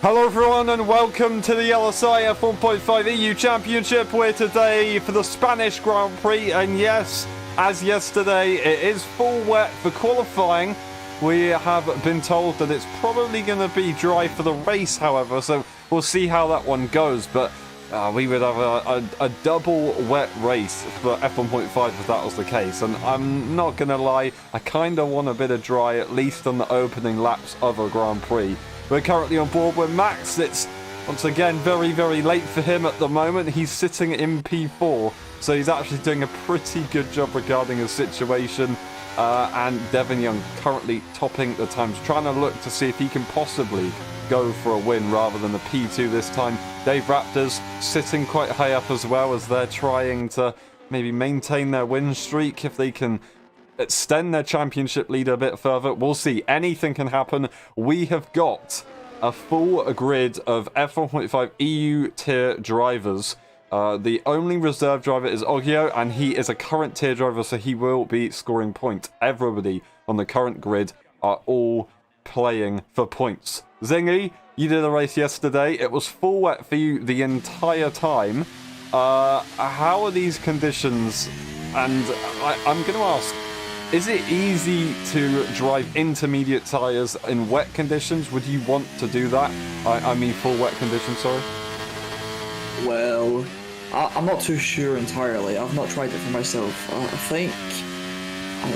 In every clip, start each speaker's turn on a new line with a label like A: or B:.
A: Hello everyone and welcome to the LSI F1.5 EU Championship. We're today for the Spanish Grand Prix, and yes, as yesterday, it is full wet for qualifying. We have been told that it's probably going to be dry for the race, however, so we'll see how that one goes. But we would have a double wet race for F1.5 if that was the case. And I'm not going to lie, I kind of want a bit of dry, at least on the opening laps of a Grand Prix. We're currently on board with Max. It's once again very, very late for him at the moment. He's sitting in P4, so he's actually doing a pretty good job regarding his situation. And Devon Young currently topping the times, trying to look to see if he can possibly go for a win rather than the P2 this time. Dave Raptors sitting quite high up as well, as they're trying to maybe maintain their win streak if they can extend their championship lead a bit further. We'll see. Anything can happen. We have got a full grid of F1.5 EU tier drivers. The only reserve driver is Oggio, and he is a current tier driver, so he will be scoring points. Everybody on the current grid are all playing for points. Zingy, you did a race yesterday. It was full wet for you the entire time. How are these conditions? And I'm going to ask, is it easy to drive intermediate tyres in wet conditions? Would you want to do that? I mean full wet conditions, sorry.
B: Well, I'm not too sure entirely. I've not tried it for myself. I think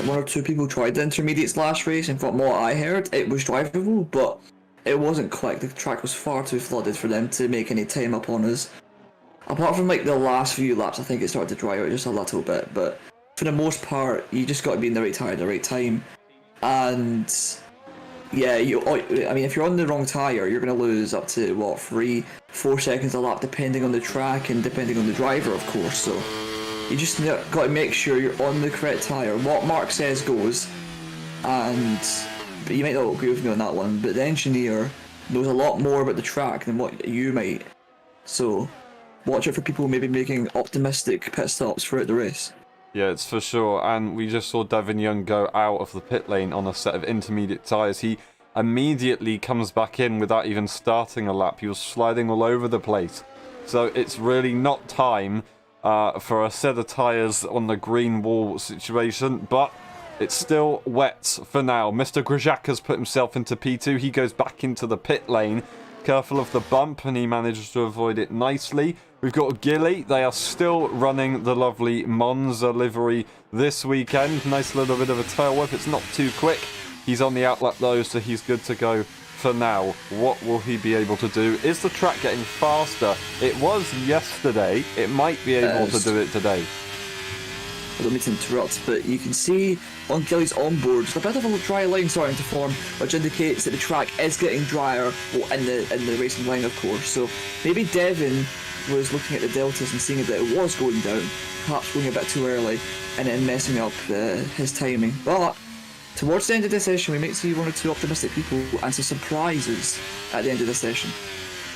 B: one or two people tried the intermediates last race, and from what I heard, it was drivable, but it wasn't quick. The track was far too flooded for them to make any time up on us. Apart from like the last few laps, I think it started to dry out just a little bit, but for the most part, you just got to be in the right tire at the right time. And yeah, I mean, if you're on the wrong tire, you're going to lose up to, what, 3-4 seconds a lap, depending on the track and depending on the driver, of course. So you just got to make sure you're on the correct tire. What Mark says goes, and but you might not agree with me on that one, but the engineer knows a lot more about the track than what you might. So watch out for people maybe making optimistic pit stops throughout the race.
A: Yeah, it's for sure. And we just saw Devon Young go out of the pit lane on a set of intermediate tyres. He immediately comes back in without even starting a lap. He was sliding all over the place. So it's really not time for a set of tyres on the green wall situation. But it's still wet for now. Mr. Grajak has put himself into P2. He goes back into the pit lane. Careful of the bump, and he manages to avoid it nicely. We've got Gilly. They are still running the lovely Monza livery this weekend. Nice little bit of a tail whip. It's not too quick. He's on the outlap though, so he's good to go for now. What will he be able to do? Is the track getting faster? It was yesterday. It might be able to do it today.
B: I don't mean to interrupt, but you can see on Gilly's onboard just a bit of a dry line starting to form, which indicates that the track is getting drier in the racing line, of course. So maybe Devon was looking at the deltas and seeing that it was going down, perhaps going a bit too early, and then messing up his timing. But towards the end of the session, we might see one or two optimistic people and some surprises at the end of the session.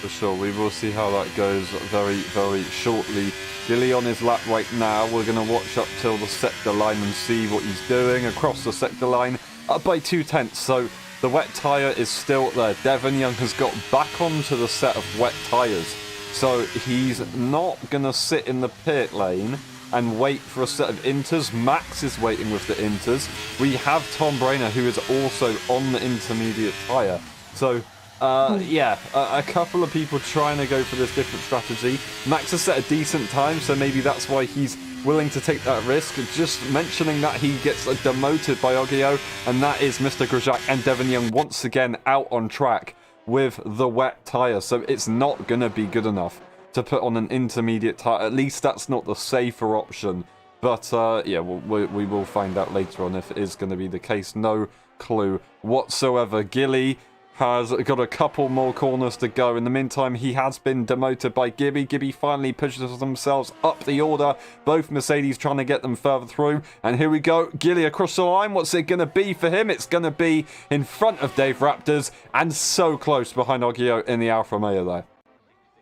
A: For sure, we will see how that goes very, very shortly. Gilly on his lap right now. We're going to watch up till the sector line and see what he's doing. Across the sector line, up by 2/10, so the wet tyre is still there. Devon Young has got back onto the set of wet tyres, so he's not going to sit in the pit lane and wait for a set of inters. Max is waiting with the inters. We have Tom Brainer, who is also on the intermediate tyre. So yeah, a couple of people trying to go for this different strategy. Max has set a decent time, so maybe that's why he's willing to take that risk. Just mentioning that he gets demoted by Oggio, and that is Mr. Grajak and Devon Young once again out on track with the wet tyre. So it's not going to be good enough to put on an intermediate tyre. At least that's not the safer option. But yeah, we will find out later on if it is going to be the case. No clue whatsoever. Gilly has got a couple more corners to go. In the meantime, he has been demoted by Gibby. Gibby finally pushes themselves up the order. Both Mercedes trying to get them further through. And here we go. Gilly across the line. What's it going to be for him? It's going to be in front of Dave Raptors and so close behind Oggio in the Alfa Romeo there.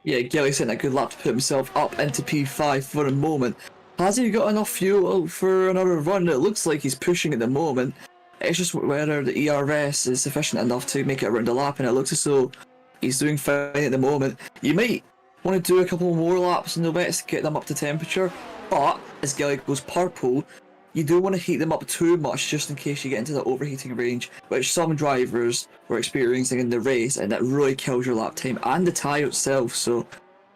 B: Yeah, Gilly's hitting a good lap to put himself up into P5 for a moment. Has he got enough fuel for another run? It looks like he's pushing at the moment. It's just whether the ERS is sufficient enough to make it around the lap, and it looks as though He's doing fine at the moment. You might want to do a couple more laps in the wets to get them up to temperature, but as Gilly goes purple, you don't want to heat them up too much just in case you get into the overheating range, which some drivers were experiencing in the race, and that really kills your lap time and the tyre itself. So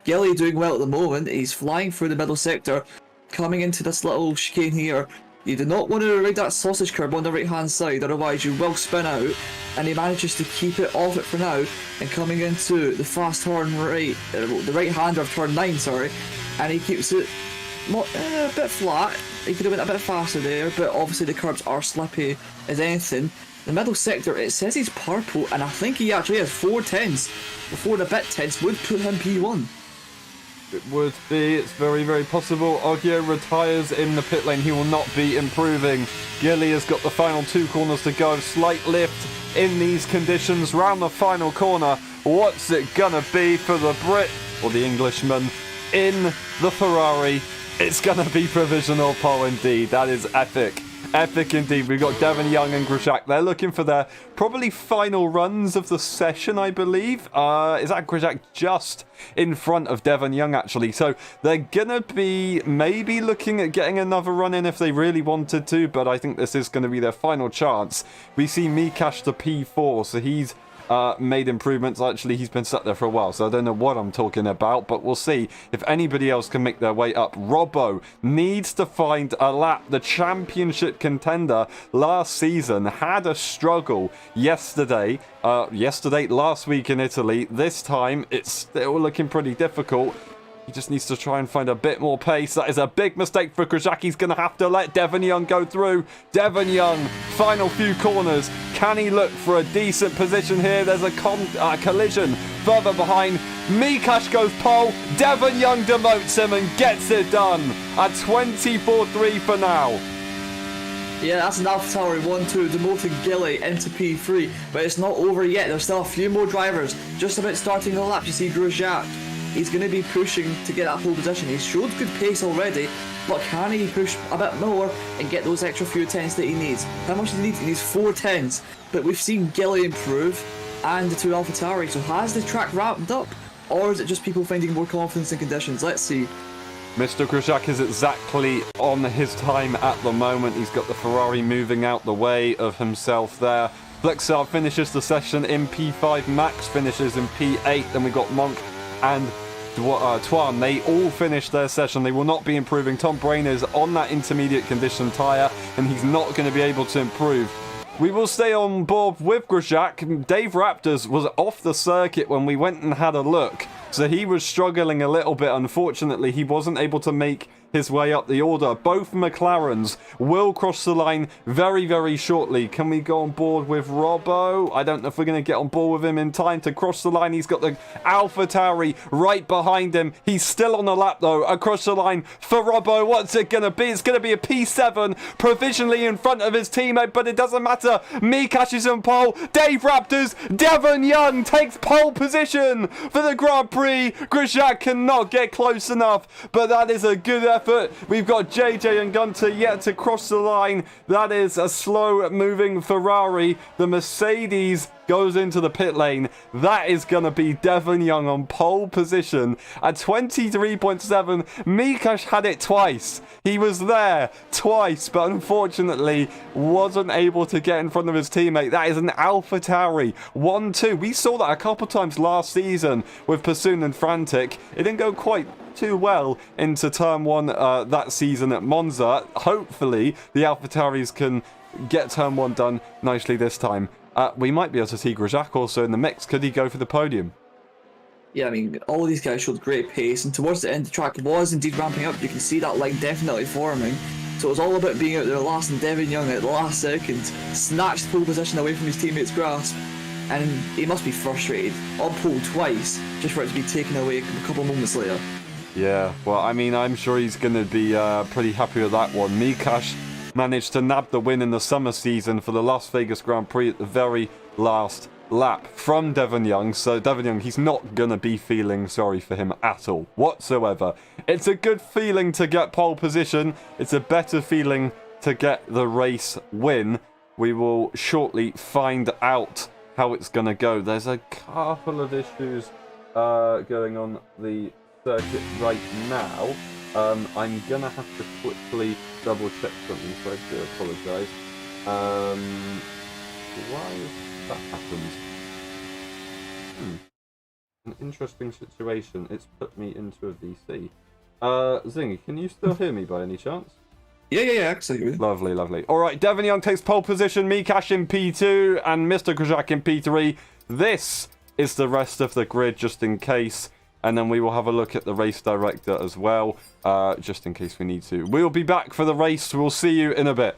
B: Gilly doing well at the moment. He's flying through the middle sector, coming into this little chicane here. You do not want to ride that sausage curb on the right hand side, otherwise you will spin out, and he manages to keep it off it for now, and coming into the fast turn right, the right hander of turn 9, sorry, and he keeps it a bit flat. He could have went a bit faster there, but obviously the curbs are slippy as anything. The middle sector, it says he's purple, and I think he actually has 4 tenths. Before the bit tenths would put him P1.
A: It would be. It's very, very possible. Oggio retires in the pit lane. He will not be improving. Gilly has got the final 2 corners to go. Slight lift in these conditions. Round the final corner. What's it gonna be for the Brit or the Englishman in the Ferrari? It's gonna be provisional pole indeed. That is epic. Epic indeed. We've got Devon Young and Grosjean. They're looking for their probably final runs of the session, I believe. Is that Grosjean just in front of Devon Young, actually? So they're going to be maybe looking at getting another run in if they really wanted to, but I think this is going to be their final chance. We see Mikash to P4, so he's made improvements. Actually, he's been stuck there for a while, so I don't know what I'm talking about, but we'll see if anybody else can make their way up. Robbo needs to find a lap. The championship contender last season had a struggle yesterday, last week in Italy. This time it's still looking pretty difficult. He just needs to try and find a bit more pace. That is a big mistake for Grosjean. He's going to have to let Devon Young go through. Devon Young, final few corners. Can he look for a decent position here? There's a collision further behind. Mikash goes pole. Devon Young demotes him and gets it done. A 24-3 for now.
B: Yeah, that's an AlphaTauri 1-2 demoting Gilly into P3, but it's not over yet. There's still a few more drivers just about starting the lap. You see Grosjean. He's going to be pushing to get that pole position. He's showed good pace already, but can he push a bit more and get those extra few tenths that he needs? How much does he need? He needs 4 tenths, but we've seen Gilly improve and the 2 AlphaTauri. So has the track ramped up, or is it just people finding more confidence in conditions? Let's see.
A: Mr. Grosjean is exactly on his time at the moment. He's got the Ferrari moving out the way of himself there. Flexar finishes the session in P5. Max finishes in P8. Then we've got Monk and Tuan. They all finished their session. They will not be improving. Tom Brain is on that intermediate condition tyre, and he's not going to be able to improve. We will stay on board with Grosjean. Dave Raptors was off the circuit when we went and had a look, so he was struggling a little bit. Unfortunately, he wasn't able to make his way up the order. Both McLarens will cross the line very, very shortly. Can we go on board with Robbo? I don't know if we're going to get on board with him in time to cross the line. He's got the AlphaTauri right behind him. He's still on the lap, though, across the line for Robbo. What's it going to be? It's going to be a P7, provisionally in front of his teammate, but it doesn't matter. Mikash is on pole. Dave Raptors, Devon Young takes pole position for the Grand Prix. Grosjean cannot get close enough, but that is a good effort. We've got JJ and Gunter yet to cross the line. That is a slow-moving Ferrari. The Mercedes goes into the pit lane. That is going to be Devon Young on pole position at 23.7. Mikash had it twice. He was there twice, but unfortunately wasn't able to get in front of his teammate. That is an AlphaTauri 1-2. We saw that a couple times last season with Pursuit and Frantic. It didn't go quite too well into turn 1 that season at Monza. Hopefully the AlphaTauris can get turn 1 done nicely this time. We might be able to see Grosjean also in the mix. Could he go for the podium?
B: Yeah, I mean, all of these guys showed great pace, and towards the end, the track was indeed ramping up. You can see that line definitely forming. So it was all about being out there last, and Devon Young at the last second snatched pole position away from his teammate's grasp. And he must be frustrated. On pole twice, just for it to be taken away a couple moments later.
A: Yeah, well, I mean, I'm sure he's going to be pretty happy with that one. Mikash managed to nab the win in the summer season for the Las Vegas Grand Prix at the very last lap from Devon Young. So Devon Young, he's not going to be feeling sorry for him at all whatsoever. It's a good feeling to get pole position. It's a better feeling to get the race win. We will shortly find out how it's going to go. There's a couple of issues going on the circuit right now. I'm going to have to quickly double check something, so I do apologise. Why has that happened? An interesting situation. It's put me into a VC. Zingy, can you still hear me by any chance?
B: Yeah, absolutely.
A: Lovely, lovely. All right, Devon Young takes pole position, Mikash in P2, and Mr. Krajak in P3. This is the rest of the grid, just in case. And then we will have a look at the race director as well, just in case we need to. We'll be back for the race. We'll see you in a bit.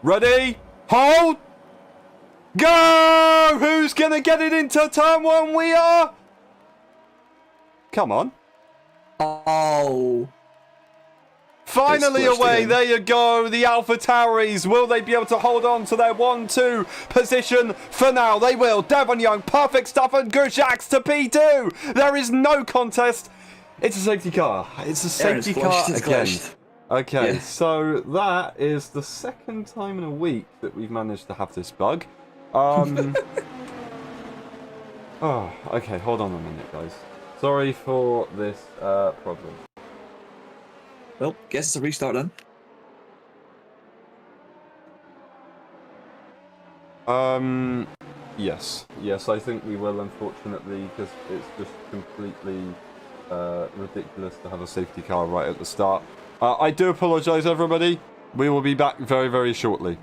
A: Ready? Hold! Go! Who's going to get it into turn one? We are... Come on.
B: Oh.
A: Finally
B: It's glitched
A: away,
B: again.
A: there you go, the Alpha Tauris. Will they be able to hold on to their 1-2 position? For now, they will. Devon Young, perfect stuff, and Gujaks to P2. There is no contest. It's a safety car. It's a safety car again. Okay, so that is the second time in a week that we've managed to have this bug. Oh, okay, hold on a minute, guys. Sorry for this problem.
B: Well, guess it's a restart then.
A: Yes, I think we will, unfortunately, because it's just completely ridiculous to have a safety car right at the start. I do apologise, everybody. We will be back very, very shortly.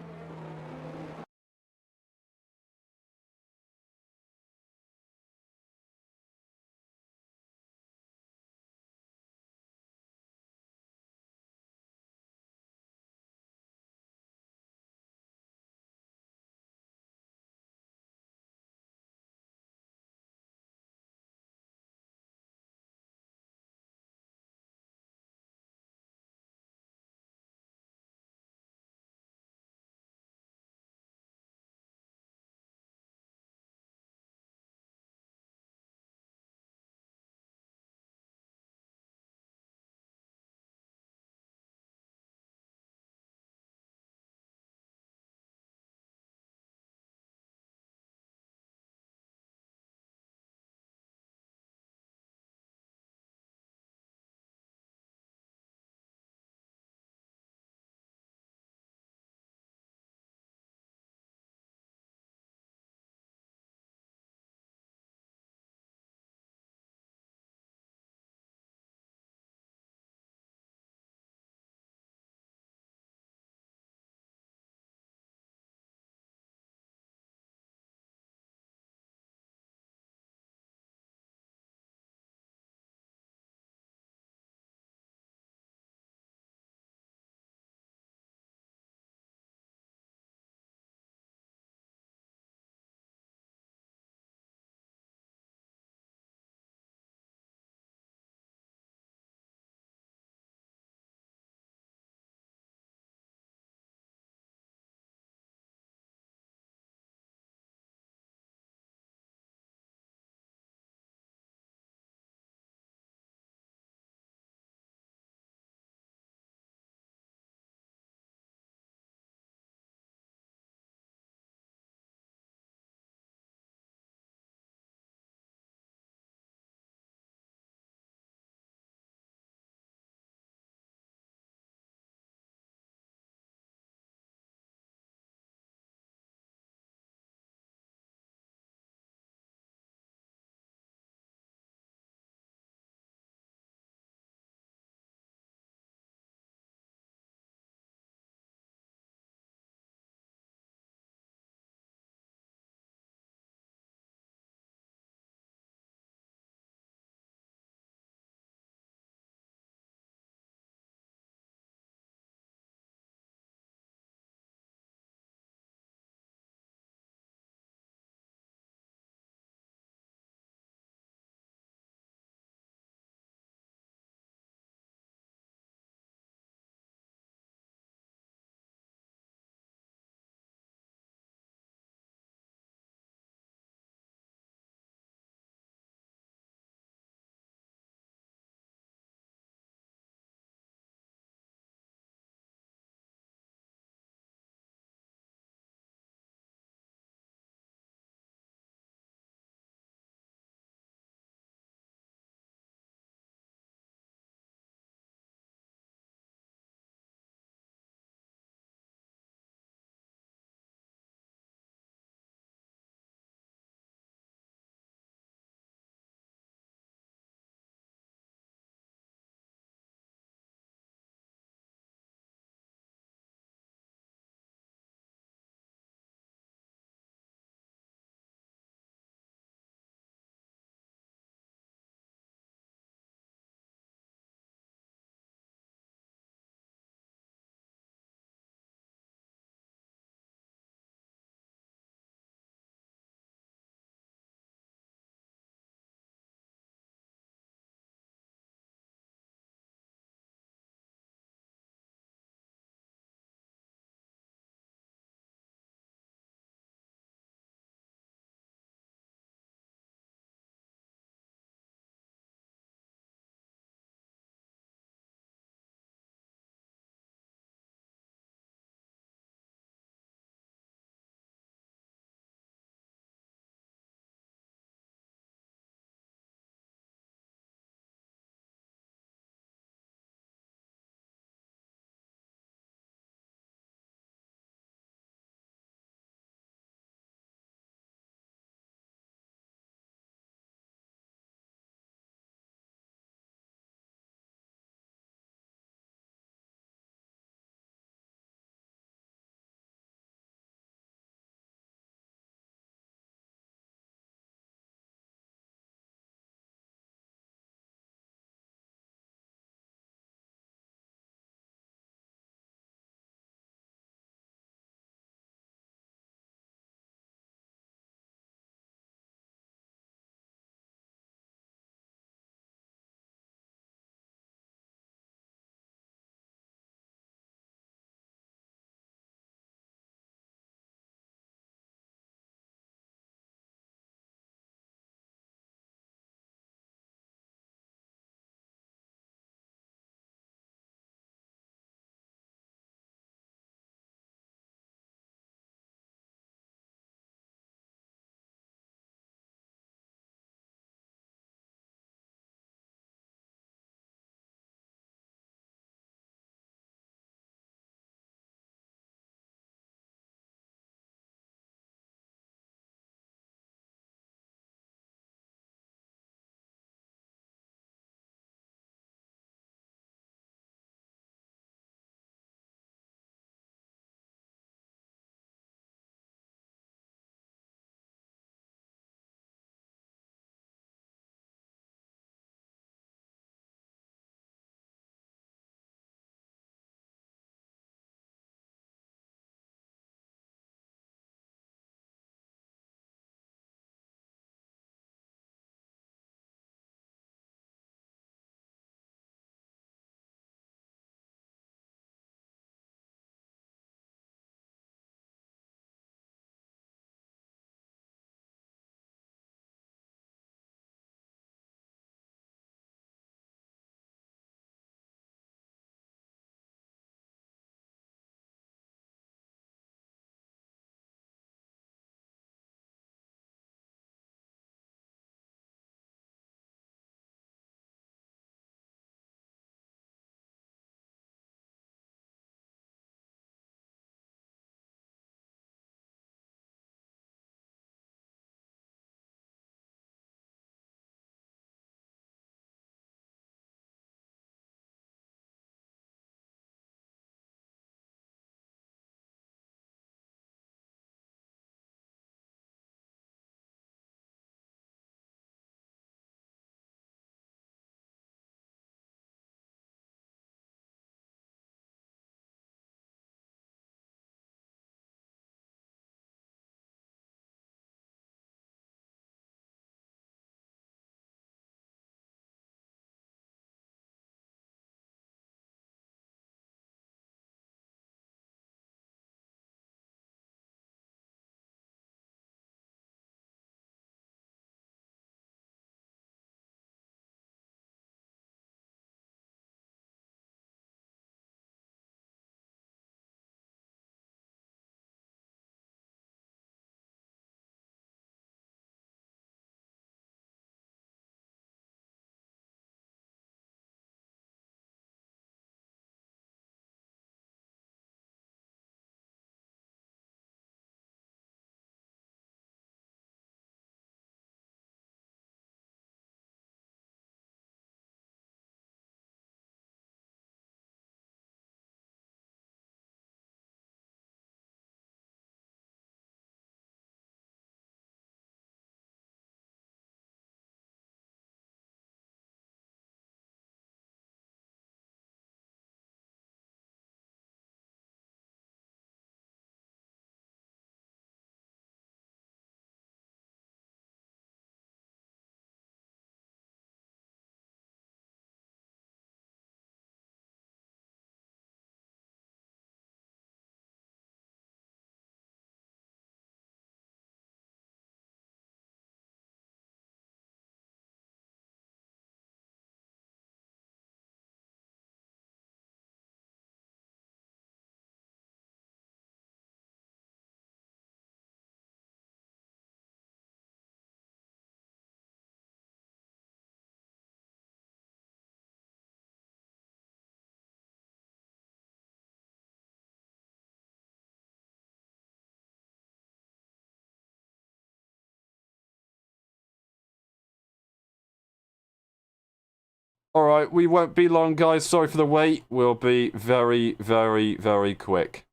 A: Alright, we won't be long, guys. Sorry for the wait. We'll be very, very, very quick.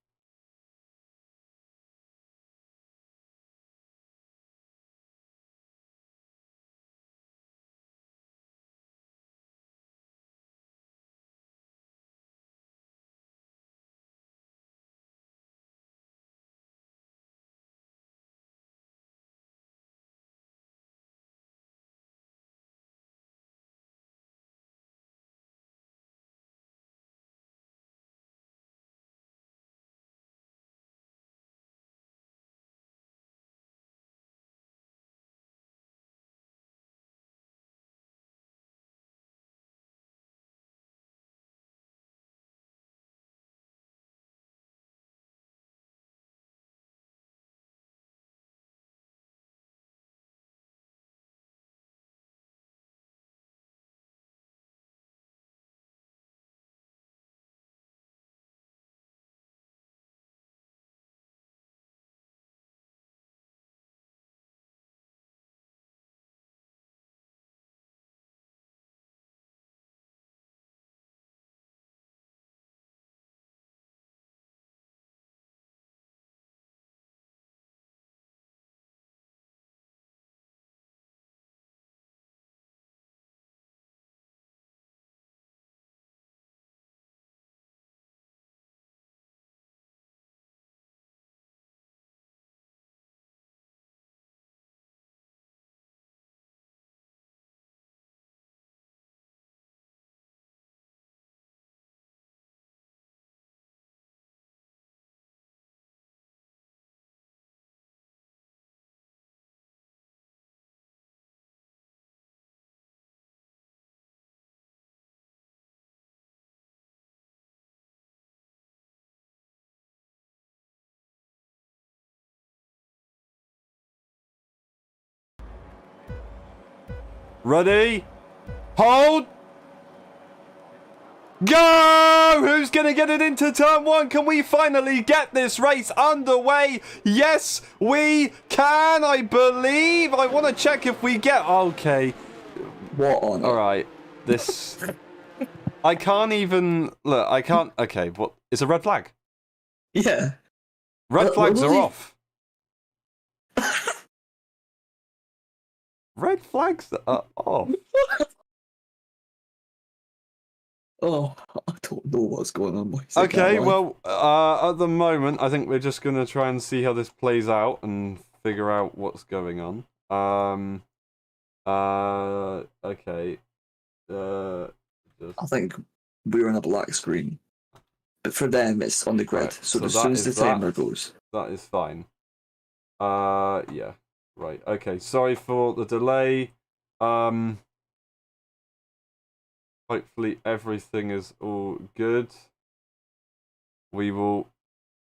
A: Ready? Hold! Go! Who's going to get it into turn one? Can we finally get this race underway? Yes, we can, I believe. I want to check if we get... Okay.
B: What on?
A: Alright. This... I can't even... Look, I can't... Okay, what... It's a red flag.
B: Yeah.
A: Red flags are off. Red flags are off.
B: Oh, I don't know what's going on. Boys.
A: Okay, well, at the moment, I think we're just going to try and see how this plays out and figure out what's going on. Okay.
B: I think we're on a black screen. But for them, it's on the grid.
A: Right,
B: so
A: so
B: as
A: that
B: soon as
A: is
B: the timer goes.
A: That is fine. Yeah. Right, okay. Sorry for the delay. Hopefully everything is all good. We will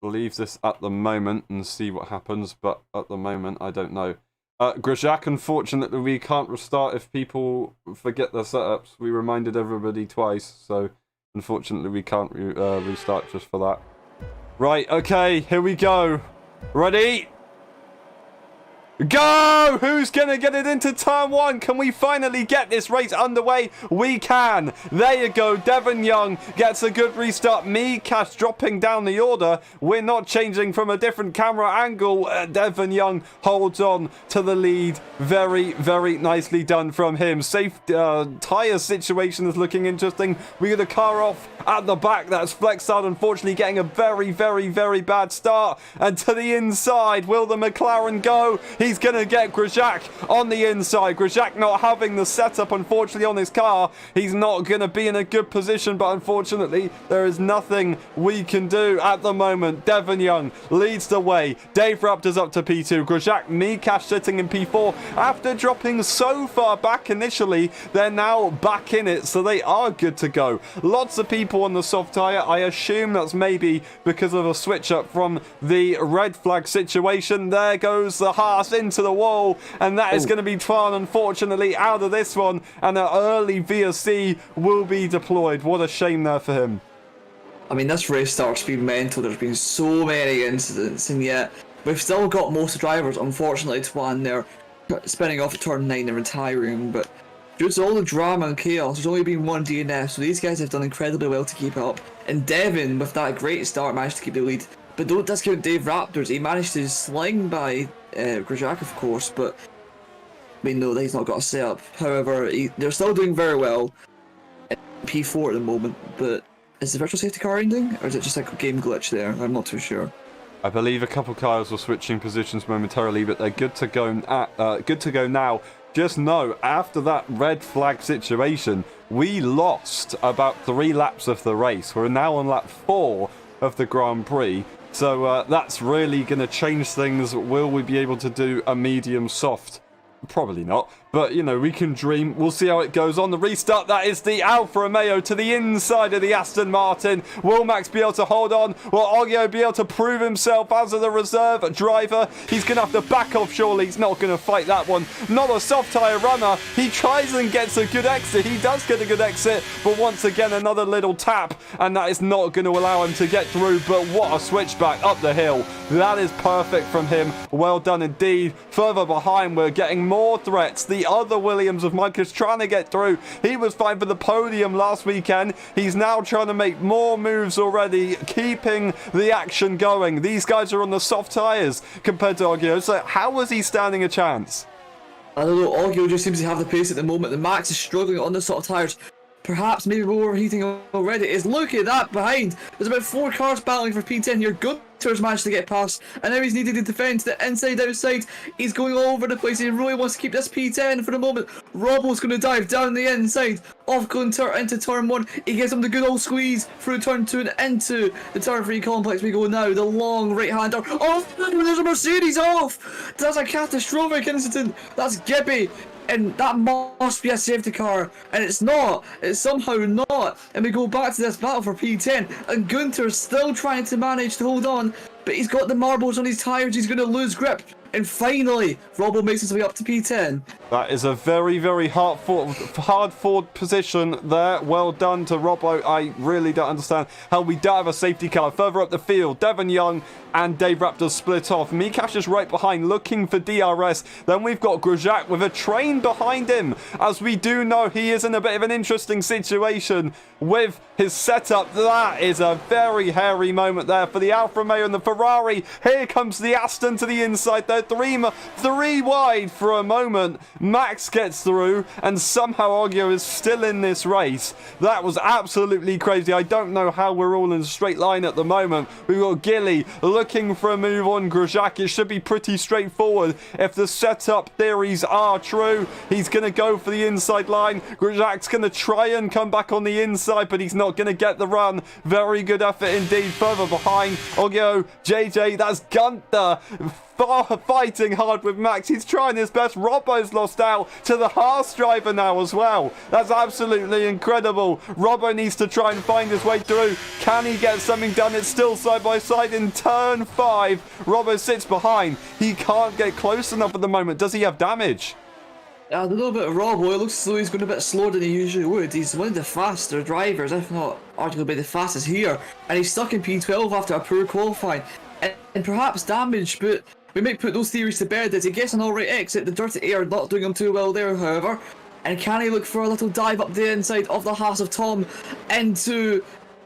A: leave this at the moment and see what happens, but at the moment, I don't know. Grajak, unfortunately, we can't restart if people forget their setups. We reminded everybody twice, so unfortunately we can't restart just for that. Right, okay, here we go. Ready? Go! Who's going to get it into turn one? Can we finally get this race underway? We can. There you go. Devon Young gets a good restart. Mikash dropping down the order. We're not changing from a different camera angle. Devon Young holds on to the lead. Very, very nicely done from him. Safe tyre situation is looking interesting. We got a car off at the back. That's Flexard, unfortunately, getting a very, very, very bad start. And to the inside, will the McLaren go? He's going to get Grajak on the inside. Grajak not having the setup, unfortunately, on his car. He's not going to be in a good position, but unfortunately, there is nothing we can do at the moment. Devon Young leads the way. Dave Raptor's up to P2. Grajak, Mikash sitting in P4. After dropping so far back initially, they're now back in it, so they are good to go. Lots of people on the soft tyre. I assume that's maybe because of a switch up from the red flag situation. There goes the Haas into the wall, and that is going to be Tron, unfortunately, out of this one, and an early VSC will be deployed. What a shame there for him.
B: I mean, this race start's been mental. There's been so many incidents, and yet we've still got most drivers, unfortunately, Twan, they're spinning off at turn 9 and retiring, but due to all the drama and chaos, there's only been one DNF, so these guys have done incredibly well to keep it up. And Devin, with that great start, managed to keep the lead. But don't discount Dave Raptors. He managed to sling by Grosjean, of course, but we know that he's not got a setup. However, they're still doing very well in P4 at the moment, but is the virtual safety car ending, or is it just like a game glitch there? I'm not too sure.
A: I believe a couple cars were switching positions momentarily, but they're good to go. Good to go now. Just know, after that red flag situation, we lost about 3 laps of the race. We're now on lap 4 of the Grand Prix. So that's really going to change things. Will we be able to do a medium soft? Probably not, but you know, we can dream. We'll see how it goes on the restart. That is the Alfa Romeo to the inside of the Aston Martin. Will Max be able to hold on? Will Oggio be able to prove himself as the reserve driver? He's going to have to back off, surely. He's not going to fight that one. Not a soft tyre runner. He tries and gets a good exit. He does get a good exit, but once again, another little tap, and that is not going to allow him to get through. But what a switchback up the hill. That is perfect from him. Well done indeed. Further behind, we're getting more threats. The other Williams of Mike is trying to get through. He was fine for the podium last weekend. He's now trying to make more moves already, keeping the action going. These guys are on the soft tyres compared to Oggio. So how was he standing a chance?
B: I don't know, Oggio just seems to have the pace at the moment. The Max is struggling on the soft tyres. Perhaps maybe we're overheating already. Is look at that behind. There's about 4 cars battling for P10 here. Gunter's managed to get past, and now he's needing to defend to the inside outside. He's going all over the place. He really wants to keep this P10 for the moment. Robbo's going to dive down the inside of Gunter into turn 1. He gives him the good old squeeze through turn 2 and into the turn 3 complex. We go now. The long right hander. Oh, there's a Mercedes off. That's a catastrophic incident. That's Gibby. And that must be a safety car, and it's not. It's somehow not. And we go back to this battle for P10, and Gunter's still trying to manage to hold on, but he's got the marbles on his tyres. He's going to lose grip. And finally, Robbo makes his way up to P10.
A: That is a very, very hard-fought position there. Well done to Robbo. I really don't understand how we don't have a safety car. Further up the field, Devon Young and Dave Raptor split off. Mikash is right behind, looking for DRS. Then we've got Grosjean with a train behind him. As we do know, he is in a bit of an interesting situation with his setup. That is a very hairy moment there for the Alfa Romeo and the Ferrari. Here comes the Aston to the inside. They're three wide for a moment. Max gets through, and somehow Oggio is still in this race. That was absolutely crazy. I don't know how we're all in a straight line at the moment. We've got Gilly looking for a move on Grosjean. It should be pretty straightforward if the setup theories are true. He's going to go for the inside line. Grosjean's going to try and come back on the inside, but he's not going to get the run. Very good effort indeed. Further behind, Oggio, JJ, that's Gunther. Fighting hard with Max. He's trying his best. Robbo's lost out to the Haas driver now as well. That's absolutely incredible. Robbo needs to try and find his way through. Can he get something done? It's still side by side in turn 5. Robbo sits behind. He can't get close enough at the moment. Does he have damage?
B: A little bit of Robbo. It looks as though he's going a bit slower than he usually would. He's one of the faster drivers, if not arguably the fastest here. And he's stuck in P12 after a poor qualifying. And perhaps damage, but we might put those theories to bed as he gets an alright exit. The dirty air not doing him too well there, however. And can he look for a little dive up the inside of the Haas of Tom into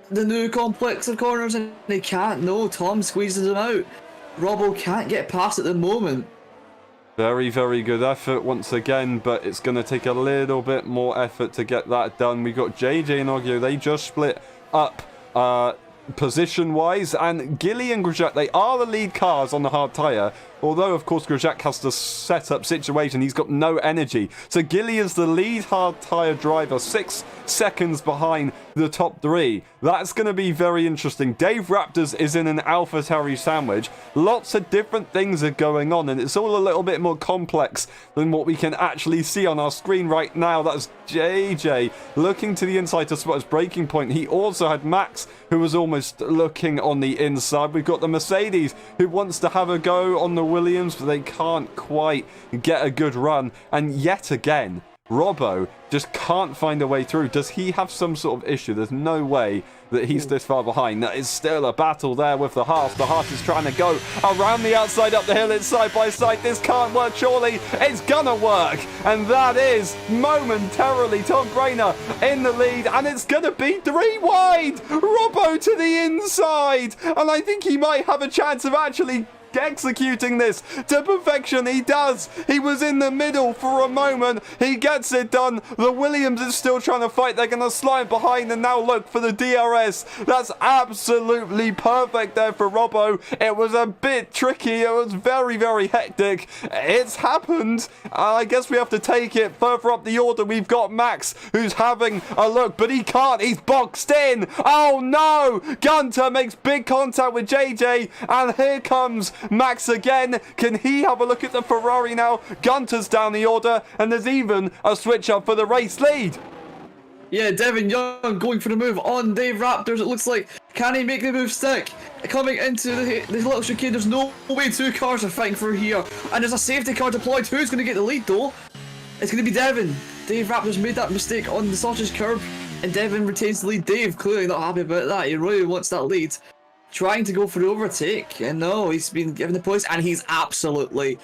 B: the new complex of corners? And he can't. No, Tom squeezes him out. Robbo can't get past at the moment.
A: Very, very good effort once again, but it's going to take a little bit more effort to get that done. We got JJ and Oggio. They just split up position-wise, and Gilly and Grosjean, they are the lead cars on the hard tyre. Although, of course, Grosjean has the setup situation. He's got no energy. So Gilly is the lead hard tyre driver, 6 seconds behind the top 3. That's going to be very interesting. Dave Raptors is in an AlphaTauri sandwich. Lots of different things are going on, and it's all a little bit more complex than what we can actually see on our screen right now. That's JJ looking to the inside to spot his braking point. He also had Max, who was almost looking on the inside. We've got the Mercedes, who wants to have a go on the Williams, but they can't quite get a good run. And yet again, Robbo just can't find a way through. Does he have some sort of issue? There's no way that he's this far behind. That is still a battle there with the Haas. The Haas is trying to go around the outside, up the hill. It's side by side. This can't work, surely. It's gonna work. And that is momentarily Tom Brainer in the lead. And it's gonna be 3 wide. Robbo to the inside. And I think he might have a chance of actually executing this to perfection. He does. He was in the middle for a moment. He gets it done. The Williams is still trying to fight. They're going to slide behind and now look for the DRS. That's absolutely perfect there for Robbo. It was a bit tricky. It was very, very hectic. It's happened. I guess we have to take it further up the order. We've got Max who's having a look, but he can't. He's boxed in. Oh no! Gunter makes big contact with JJ, and here comes Max again. Can he have a look at the Ferrari now? Gunter's down the order, and there's even a switch up for the race lead.
B: Yeah, Devin Young going for the move on Dave Raptors. It looks like, can he make the move stick? Coming into the little chicane, there's no way 2 cars are fighting for here. And there's a safety car deployed. Who's going to get the lead though? It's going to be Devin. Dave Raptors made that mistake on the sausage curb, and Devin retains the lead. Dave clearly not happy about that. He really wants that lead. Trying to go for the overtake, and no, he's been given the points, and he's absolutely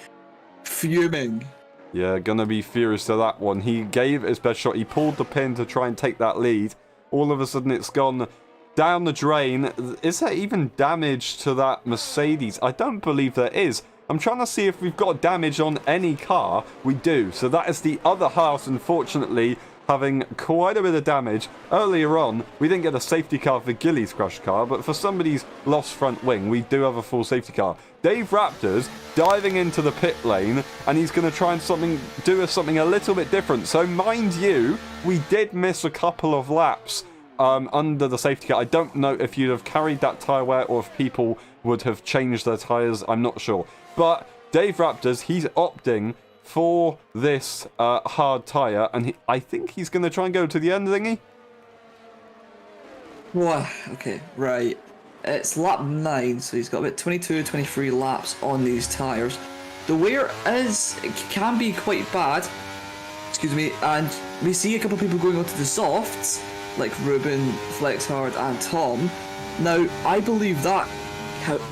B: fuming.
A: Yeah, gonna be furious to that one. He gave his best shot. He pulled the pin to try and take that lead. All of a sudden, it's gone down the drain. Is there even damage to that Mercedes? I don't believe there is. I'm trying to see if we've got damage on any car. We do. So that is the other Haas, unfortunately, having quite a bit of damage. Earlier on, we didn't get a safety car for Gilly's crashed car, but for somebody's lost front wing, we do have a full safety car. Dave Raptors diving into the pit lane, and he's going to try and do something a little bit different. So mind you, we did miss a couple of laps under the safety car. I don't know if you'd have carried that tyre wear or if people would have changed their tyres. I'm not sure. But Dave Raptors, he's opting for this hard tyre, and I think he's going to try and go to the end, isn't he?
B: Wow, okay, right. It's lap 9, so he's got about 22 23 laps on these tyres. The wear it can be quite bad, excuse me, and we see a couple of people going onto the softs, like Ruben, Flexhard, and Tom. Now, I believe that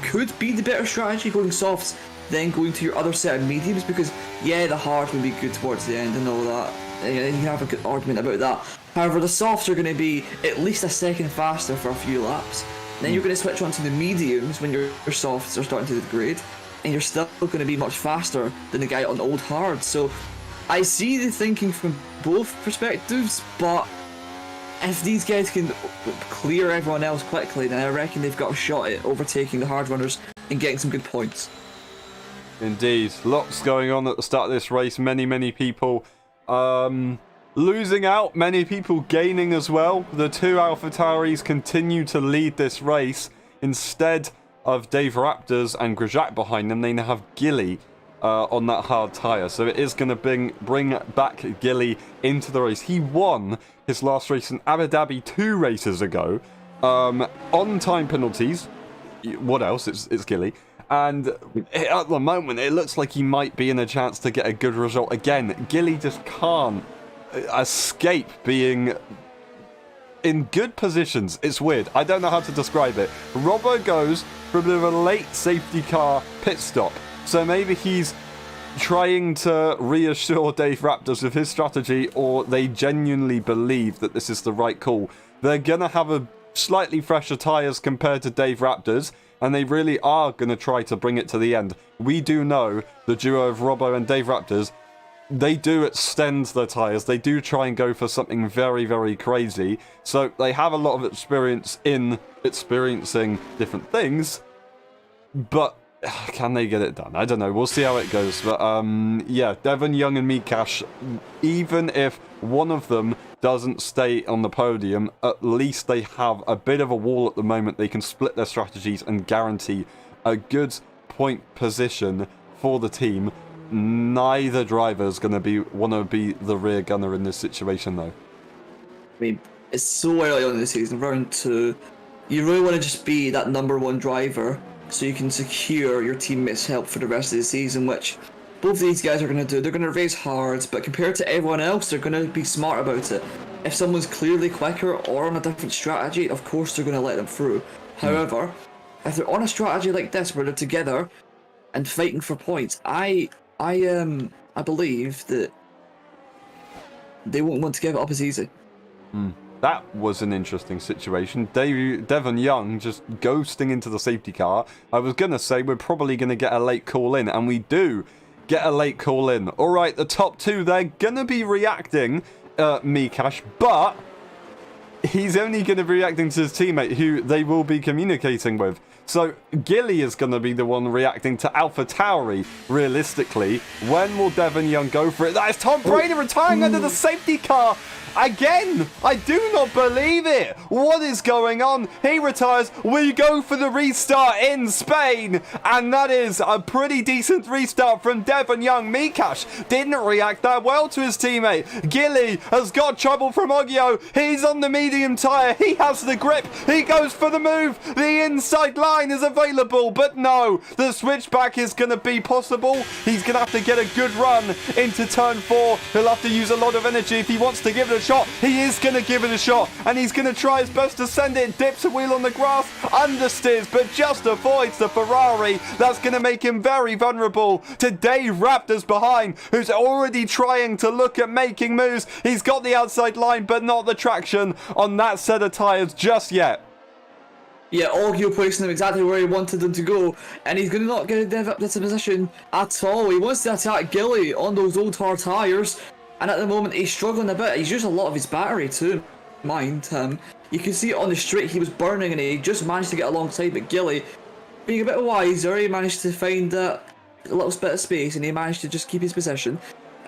B: could be the better strategy, going softs, then going to your other set of mediums, because yeah, the hard will be good towards the end and all that. You can have a good argument about that. However, the softs are going to be at least a second faster for a few laps. Then you're going to switch on to the mediums when your softs are starting to degrade, and you're still going to be much faster than the guy on old hard. So I see the thinking from both perspectives, but if these guys can clear everyone else quickly, then I reckon they've got a shot at overtaking the hard runners and getting some good points.
A: Indeed. Lots going on at the start of this race. Many people losing out. Many people gaining as well. The 2 AlphaTauris continue to lead this race. Instead of Dave Raptors and Grosjean behind them, they now have Gilly on that hard tyre. So it is going to bring back Gilly into the race. He won his last race in Abu Dhabi 2 races ago. On time penalties. What else? It's Gilly. And at the moment, it looks like he might be in a chance to get a good result again. Gilly just can't escape being in good positions. It's weird. I don't know how to describe it. Robbo goes for a bit of a late safety car pit stop. So maybe he's trying to reassure Dave Raptors with his strategy, or they genuinely believe that this is the right call. They're going to have a slightly fresher tyres compared to Dave Raptors, and they really are going to try to bring it to the end. We do know the duo of Robbo and Dave Raptors, they do extend their tyres. They do try and go for something very, very crazy. So they have a lot of experience in experiencing different things, but can they get it done? I don't know. We'll see how it goes. But yeah, Devon, Young and Mikash, even if one of them doesn't stay on the podium, at least they have a bit of a wall at the moment. They can split their strategies and guarantee a good point position for the team. Neither driver is going to want to be the rear gunner in this situation, though.
B: I mean, it's so early on in the season, round 2. You really want to just be that number 1 driver so you can secure your teammates' help for the rest of the season, which both these guys are going to do. They're going to race hard, but compared to everyone else, they're going to be smart about it. If someone's clearly quicker or on a different strategy, of course they're going to let them through. However, if they're on a strategy like this where they're together and fighting for points, I believe that they won't want to give it up as easy.
A: That was an interesting situation. Devon Young just ghosting into the safety car. I was going to say we're probably going to get a late call in, and we do get a late call in. All right, the top two, they're going to be reacting, Mikash, but he's only going to be reacting to his teammate who they will be communicating with. So Gilly is going to be the one reacting to AlphaTauri, realistically. When will Devon Young go for it? That is Tom Brainer retiring under the safety car. Again, I do not believe it. What is going on? He retires. We go for the restart in Spain. And that is a pretty decent restart from Devon Young. Mikash didn't react that well to his teammate. Gilly has got trouble from Oggio. He's on the medium tyre. He has the grip. He goes for the move. The inside line is available. But no, the switchback is going to be possible. He's going to have to get a good run into turn 4. He'll have to use a lot of energy if he wants to give it a shot. He is going to give it a shot, and he's going to try his best to send it. Dips a wheel on the grass, understeers, but just avoids the Ferrari. That's going to make him very vulnerable to Dave Raptors behind, who's already trying to look at making moves. He's got the outside line, but not the traction on that set of tyres just yet.
B: Yeah, Oggio placing him exactly where he wanted him to go, and he's going to not get Dev up this position at all. He wants to attack Gilly on those old hard tyres. And at the moment, he's struggling a bit. He's used a lot of his battery too. Mind him. You can see it on the straight, he was burning and he just managed to get alongside. But Gilly, being a bit wiser, he managed to find a little bit of space and he managed to just keep his position.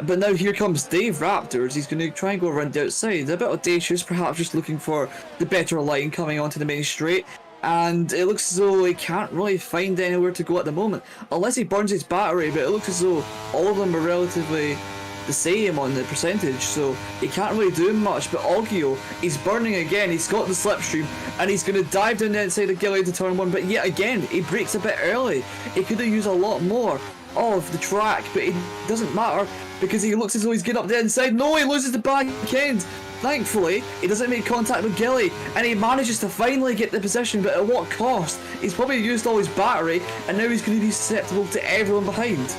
B: But now here comes Dave Raptors. He's going to try and go around the outside. A bit audacious, perhaps just looking for the better line coming onto the main straight. And it looks as though he can't really find anywhere to go at the moment. Unless he burns his battery, but it looks as though all of them are relatively the same on the percentage, so he can't really do much. But Oggio, he's burning again. He's got the slipstream and he's going to dive down the inside of Gilly to turn 1, but yet again he breaks a bit early. He could have used a lot more of the track, but it doesn't matter because he looks as though he's getting up the inside. No, he loses the back end. Thankfully, he doesn't make contact with Gilly and he manages to finally get the position, but at what cost? He's probably used all his battery and now he's going to be susceptible to everyone behind.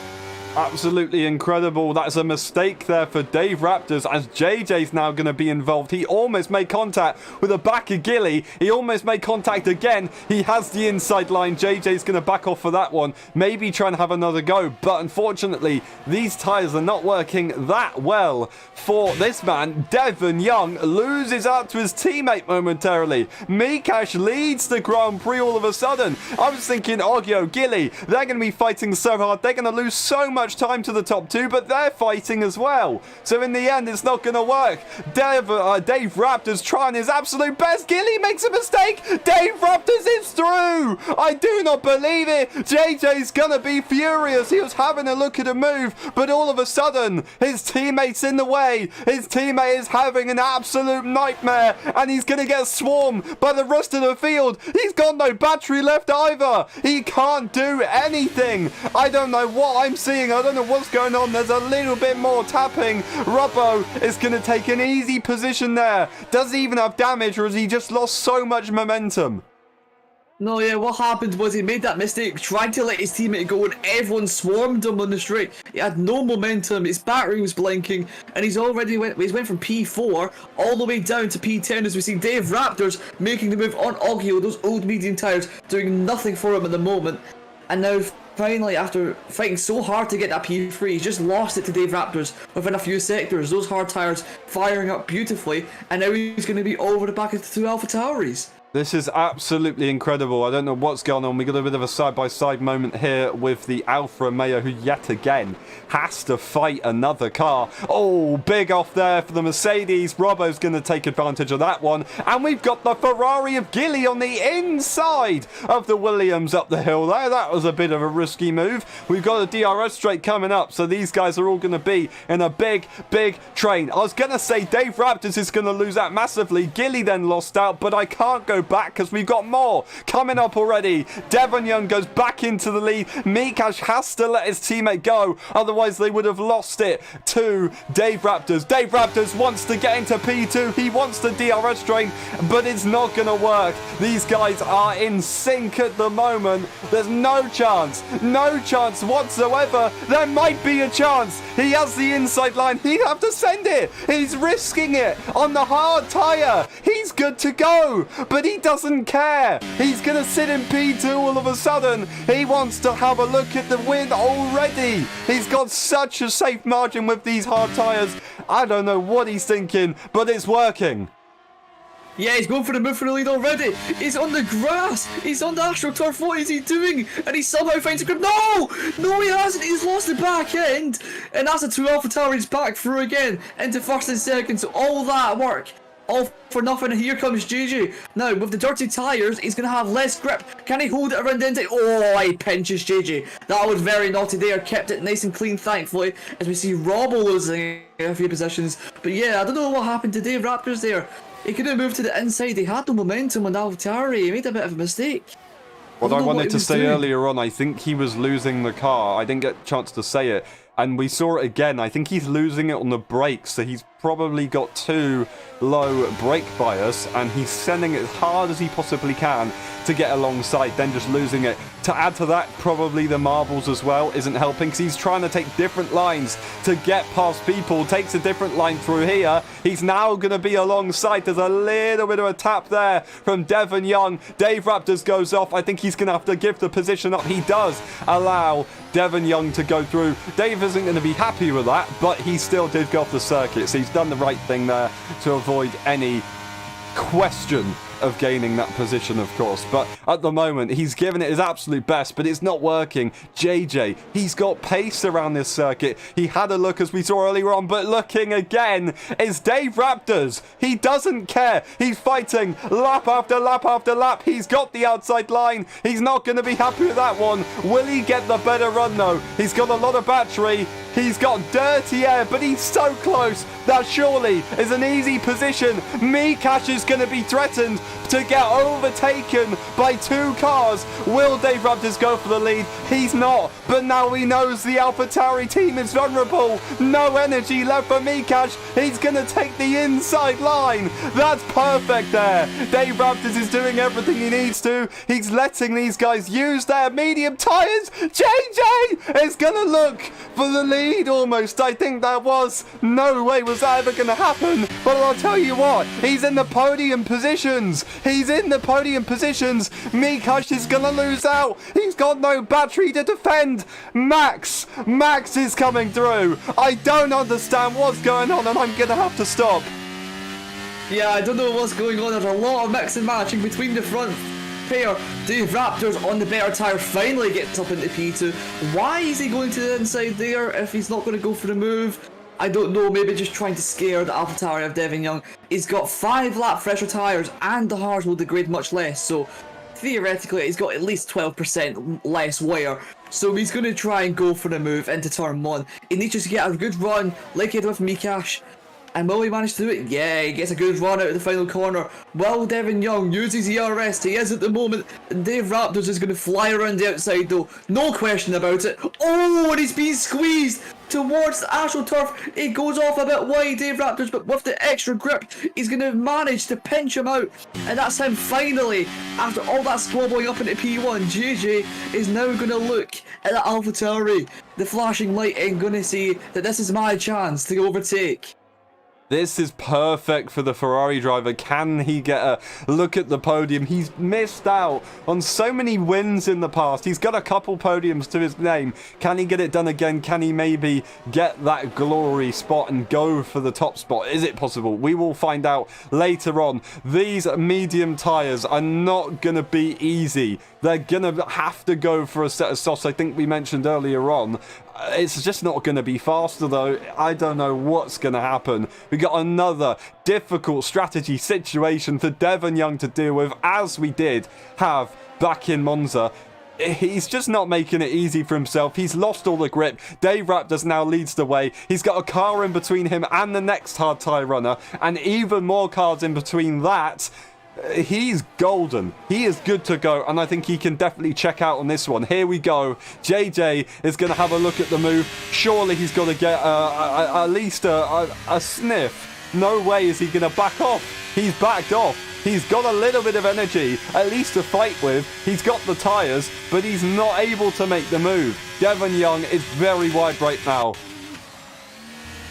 A: Absolutely incredible. That's a mistake there for Dave Raptors as JJ's now going to be involved. He almost made contact with the back of Gilly. He almost made contact again. He has the inside line. JJ's going to back off for that one. Maybe try and have another go. But unfortunately, these tyres are not working that well for this man. Devon Young loses out to his teammate momentarily. Mikash leads the Grand Prix all of a sudden. I was thinking Oggio, Gilly, they're going to be fighting so hard. They're going to lose so much time to the top two, but they're fighting as well. So in the end, it's not going to work. Dave Raptors trying his absolute best. Gilly makes a mistake. Dave Raptors is through. I do not believe it. JJ's going to be furious. He was having a look at a move, but all of a sudden, his teammate's in the way. His teammate is having an absolute nightmare, and he's going to get swarmed by the rest of the field. He's got no battery left either. He can't do anything. I don't know what I'm seeing. I don't know what's going on. There's a little bit more tapping. Robbo is going to take an easy position there. Does he even have damage, or has he just lost so much momentum?
B: No, yeah, what happened was he made that mistake, tried to let his teammate go, and everyone swarmed him on the straight. He had no momentum, his battery was blinking, and he's went from P4 all the way down to P10 as we see Dave Raptors making the move on Oggio, those old medium tyres, doing nothing for him at the moment. And now, finally, after fighting so hard to get that P3, he's just lost it to Dave Raptors within a few sectors. Those hard tyres firing up beautifully, and now he's going to be over the back of the two AlphaTauris.
A: This is absolutely incredible. I don't know what's going on. We got a bit of a side-by-side moment here with the Alfa Romeo, who yet again has to fight another car. Oh, big off there for the Mercedes. Robbo's going to take advantage of that one. And we've got the Ferrari of Gilly on the inside of the Williams up the hill there. That was a bit of a risky move. We've got a DRS straight coming up, so these guys are all going to be in a big train. I was going to say Dave Raptors is going to lose that massively. Gilly then lost out, but I can't go back because we've got more coming up already. Devon Young goes back into the lead. Mikash has to let his teammate go, otherwise they would have lost it to Dave Raptors. Dave Raptors wants to get into P2. He wants the DRS train, but it's not going to work. These guys are in sync at the moment. There's no chance whatsoever. There might be a chance. He has the inside line. He'd have to send it. He's risking it on the hard tyre. He's good to go, but he doesn't care. He's going to sit in P2 all of a sudden. He wants to have a look at the win already. He's got such a safe margin with these hard tyres. I don't know what he's thinking, but it's working.
B: Yeah, he's going for the move for the lead already. He's on the grass. He's on the AstroTurf. What is he doing? And he somehow finds a grip. No! No, he hasn't. He's lost the back end. And that's a 2 AlphaTauri. He's back through again into first and second. So all that work, all for nothing. And here comes JJ. Now, with the dirty tyres, he's going to have less grip. Can he hold it around the intake? Oh, he pinches JJ. That was very naughty there. Kept it nice and clean, thankfully, as we see Robbo losing a few positions. But yeah, I don't know what happened to Dave Raptors there. He could have moved to the inside. He had no momentum on AlphaTauri. He made a bit of a mistake.
A: What I wanted to say earlier on, I think he was losing the car. I didn't get a chance to say it. And we saw it again. I think he's losing it on the brakes. So he's probably got too low brake bias. And he's sending it as hard as he possibly can to get alongside, then just losing it. To add to that, probably the marbles as well isn't helping, because he's trying to take different lines to get past people. Takes a different line through here. He's now going to be alongside. There's a little bit of a tap there from Devon Young. Dave Raptors goes off. I think he's going to have to give the position up. He does allow Devon Young to go through. Dave isn't going to be happy with that, but he still did go off the circuit, so he's done the right thing there to avoid any question of gaining that position, of course. But at the moment, he's given it his absolute best, but it's not working. JJ, he's got pace around this circuit. He had a look, as we saw earlier on, but looking again is Dave Raptors. He doesn't care. He's fighting lap after lap after lap. He's got the outside line. He's not going to be happy with that one. Will he get the better run, though? He's got a lot of battery. He's got dirty air, but he's so close. That surely is an easy position. Mikash is going to be threatened to get overtaken by 2 cars. Will Dave Raptors go for the lead? He's not, but now he knows the AlphaTauri team is vulnerable. No energy left for Mikash. He's going to take the inside line. That's perfect there. Dave Raptors is doing everything he needs to. He's letting these guys use their medium tyres. JJ is going to look for the lead almost. I think that was no way was that ever going to happen, but I'll tell you what, he's in the podium positions. He's in the podium positions. Mikash is going to lose out. He's got no battery to defend. Max is coming through. I don't understand what's going on, and I'm going to have to stop.
B: Yeah, I don't know what's going on. There's a lot of mix and matching between the front pair. Dave Raptors on the better tyre finally gets up into P2. Why is he going to the inside there if he's not going to go for the move? I don't know, maybe just trying to scare the AlphaTauri of Devon Young. He's got 5 lap fresher tyres and the hards will degrade much less, so theoretically he's got at least 12% less wear. So he's going to try and go for the move into turn 1. He needs to get a good run like he did with Mikash. And will he manage to do it? Yeah, he gets a good run out of the final corner. Will Devon Young uses ERS? He is at the moment. And Dave Raptors is going to fly around the outside though. No question about it. Oh, and he's being squeezed towards the AstroTurf. It goes off a bit wide, Dave Raptors, but with the extra grip, he's going to manage to pinch him out. And that's him finally, after all that squabbling up into P1, JJ is now going to look at the AlphaTauri, the flashing light, and going to see that this is my chance to overtake.
A: This is perfect for the Ferrari driver. Can he get a look at the podium? He's missed out on so many wins in the past. He's got a couple podiums to his name. Can he get it done again? Can he maybe get that glory spot and go for the top spot? Is it possible? We will find out later on. These medium tyres are not going to be easy. They're going to have to go for a set of softs. I think we mentioned earlier on. It's just not going to be faster though. I don't know what's going to happen. We got another difficult strategy situation for Devon Young to deal with, as we did have back in Monza. He's just not making it easy for himself. He's lost all the grip. Dave Raptors now leads the way. He's got a car in between him and the next hard tyre runner, and even more cars in between that. He's golden. He is good to go, and I think he can definitely check out on this one. Here we go. JJ is going to have a look at the move. Surely he's got to get at least a sniff. No way is he going to back off. He's backed off. He's got a little bit of energy, at least to fight with. He's got the tyres, but he's not able to make the move. Devon Young is very wide right now.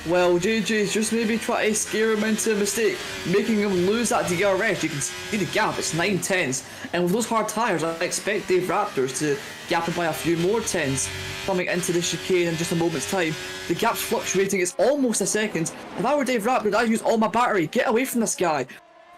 B: Well, JJ's just maybe trying to scare him into a mistake, making him lose that DRS. You can see the gap, it's 9 tenths. And with those hard tyres, I expect Dave Raptors to gap him by a few more tenths coming into the chicane in just a moment's time. The gap's fluctuating, it's almost a second. If I were Dave Raptors, I'd use all my battery, get away from this guy.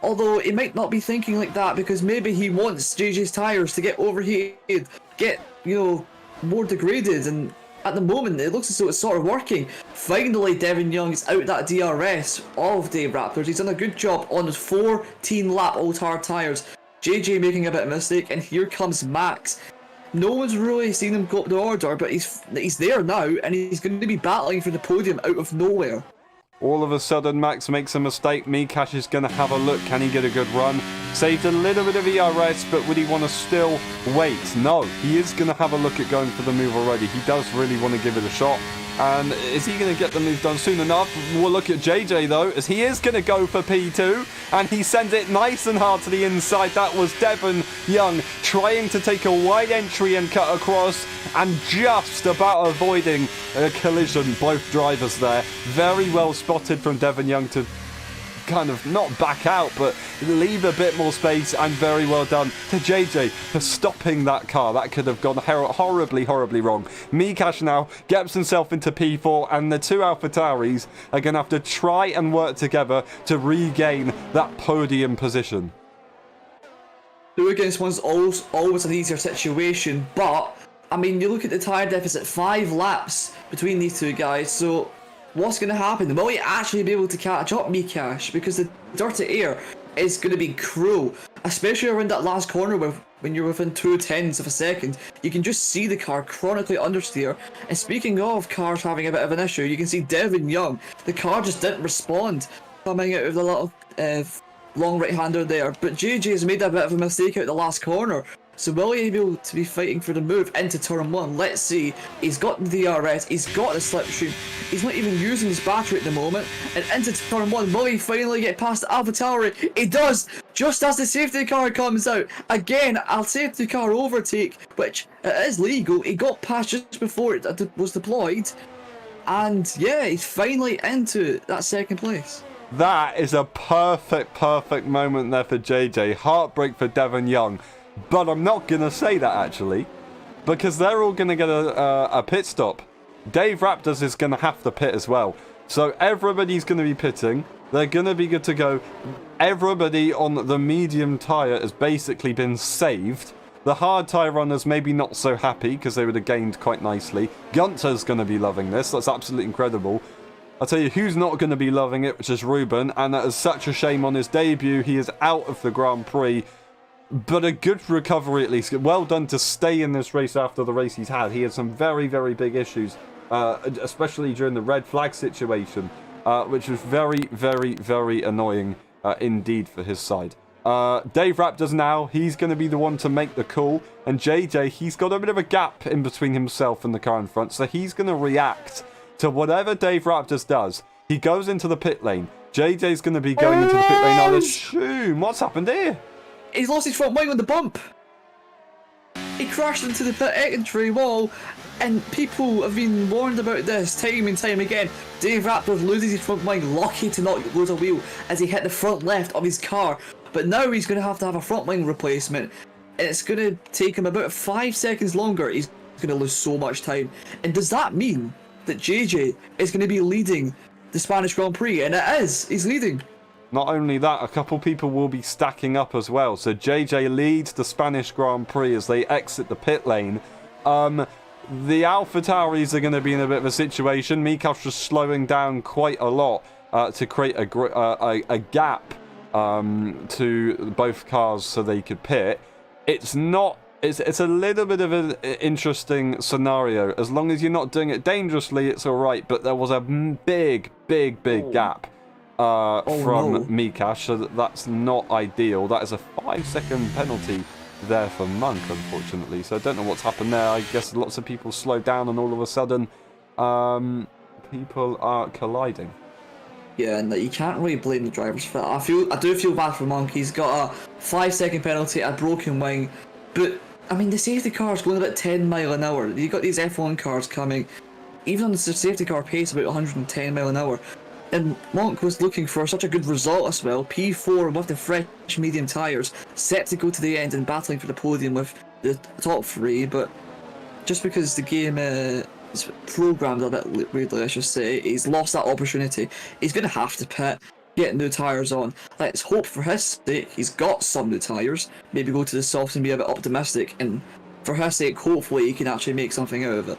B: Although he might not be thinking like that because maybe he wants JJ's tyres to get overheated, get, more degraded, and at the moment it looks as though it's sort of working. Finally, Devon Young is out that DRS of Dave Raptors. He's done a good job on his 14 lap old hard tyres. JJ making a bit of a mistake, and here comes Max. No one's really seen him go up the order, but he's there now, and he's going to be battling for the podium out of nowhere.
A: All of a sudden, Max makes a mistake. Mikash is going to have a look. Can he get a good run? Saved a little bit of ERS, but would he want to still wait? No, he is going to have a look at going for the move already. He does really want to give it a shot. And is he going to get the move done soon enough? We'll look at JJ, though, as he is going to go for P2. And he sends it nice and hard to the inside. That was Devon Young trying to take a wide entry and cut across. And just about avoiding a collision, both drivers there. Very well spotted from Devon Young to kind of not back out, but leave a bit more space, and very well done to JJ for stopping that car. That could have gone horribly wrong. Mikash now gets himself into P4, and the two AlphaTauris are going to have to try and work together to regain that podium position.
B: 2 against 1's always an easier situation, but I mean, you look at the tyre deficit, 5 laps between these two guys, so what's going to happen? Will he actually be able to catch up Mikash? Because the dirty air is going to be cruel, especially around that last corner when you're within 2 tenths of a second. You can just see the car chronically understeer. And speaking of cars having a bit of an issue, you can see Devon Young. The car just didn't respond coming out of the little long right-hander there. But JJ has made a bit of a mistake out the last corner. So will he be able to be fighting for the move into turn 1? Let's see. He's got the DRS, he's got the slipstream, he's not even using his battery at the moment. And into turn 1, will he finally get past the AlphaTauri? He does! Just as the safety car comes out. Again, a safety car overtake, which is legal. He got past just before it was deployed. And yeah, he's finally into that second place.
A: That is a perfect moment there for JJ. Heartbreak for Devon Young. But I'm not going to say that, actually, because they're all going to get a pit stop. Dave Raptors is going to have to pit as well. So everybody's going to be pitting. They're going to be good to go. Everybody on the medium tyre has basically been saved. The hard tyre runners maybe not so happy because they would have gained quite nicely. Gunter's going to be loving this. That's absolutely incredible. I'll tell you who's not going to be loving it, which is Ruben. And that is such a shame on his debut. He is out of the Grand Prix. But a good recovery at least. Well done to stay in this race after the race he's had. He had some very big issues, especially during the red flag situation, which was very annoying indeed for his side. Dave Raptors now, he's going to be the one to make the call. And JJ, he's got a bit of a gap in between himself and the car in front. So he's going to react to whatever Dave Raptors does. He goes into the pit lane. JJ's going to be going into the pit lane, I'll assume. What's happened here?
B: He's lost his front wing on the bump. He crashed into the pit entry wall, and people have been warned about this time and time again. Dave Raptors loses his front wing, lucky to not lose a wheel as he hit the front left of his car. But now he's going to have a front wing replacement, and it's going to take him about 5 seconds longer. He's going to lose so much time. And does that mean that JJ is going to be leading the Spanish Grand Prix? And it is. He's leading.
A: Not only that, a couple people will be stacking up as well. So JJ leads the Spanish Grand Prix as they exit the pit lane. The AlphaTauris are going to be in a bit of a situation. Mikash was slowing down quite a lot to create a gap to both cars so they could pit. It's a little bit of an interesting scenario. As long as you're not doing it dangerously, it's all right. But there was a big gap. from
B: no.
A: Mikash, so that's not ideal. That is a 5-second penalty there for Monk, unfortunately. So I don't know what's happened there. I guess lots of people slowed down and all of a sudden people are colliding.
B: Yeah, and you can't really blame the drivers for that. I do feel bad for Monk. He's got a 5-second penalty, a broken wing, but I mean the safety car's going about 10 mile an hour. You got these F1 cars coming, even on the safety car pace about 110 mile an hour. And Monk was looking for such a good result as well. P4 with the fresh medium tyres, set to go to the end and battling for the podium with the top three, but just because the game is programmed a bit weirdly, I should say, he's lost that opportunity. He's going to have to pit, get new tyres on. Let's hope for his sake he's got some new tyres, maybe go to the softs and be a bit optimistic, and for his sake, hopefully he can actually make something out of it.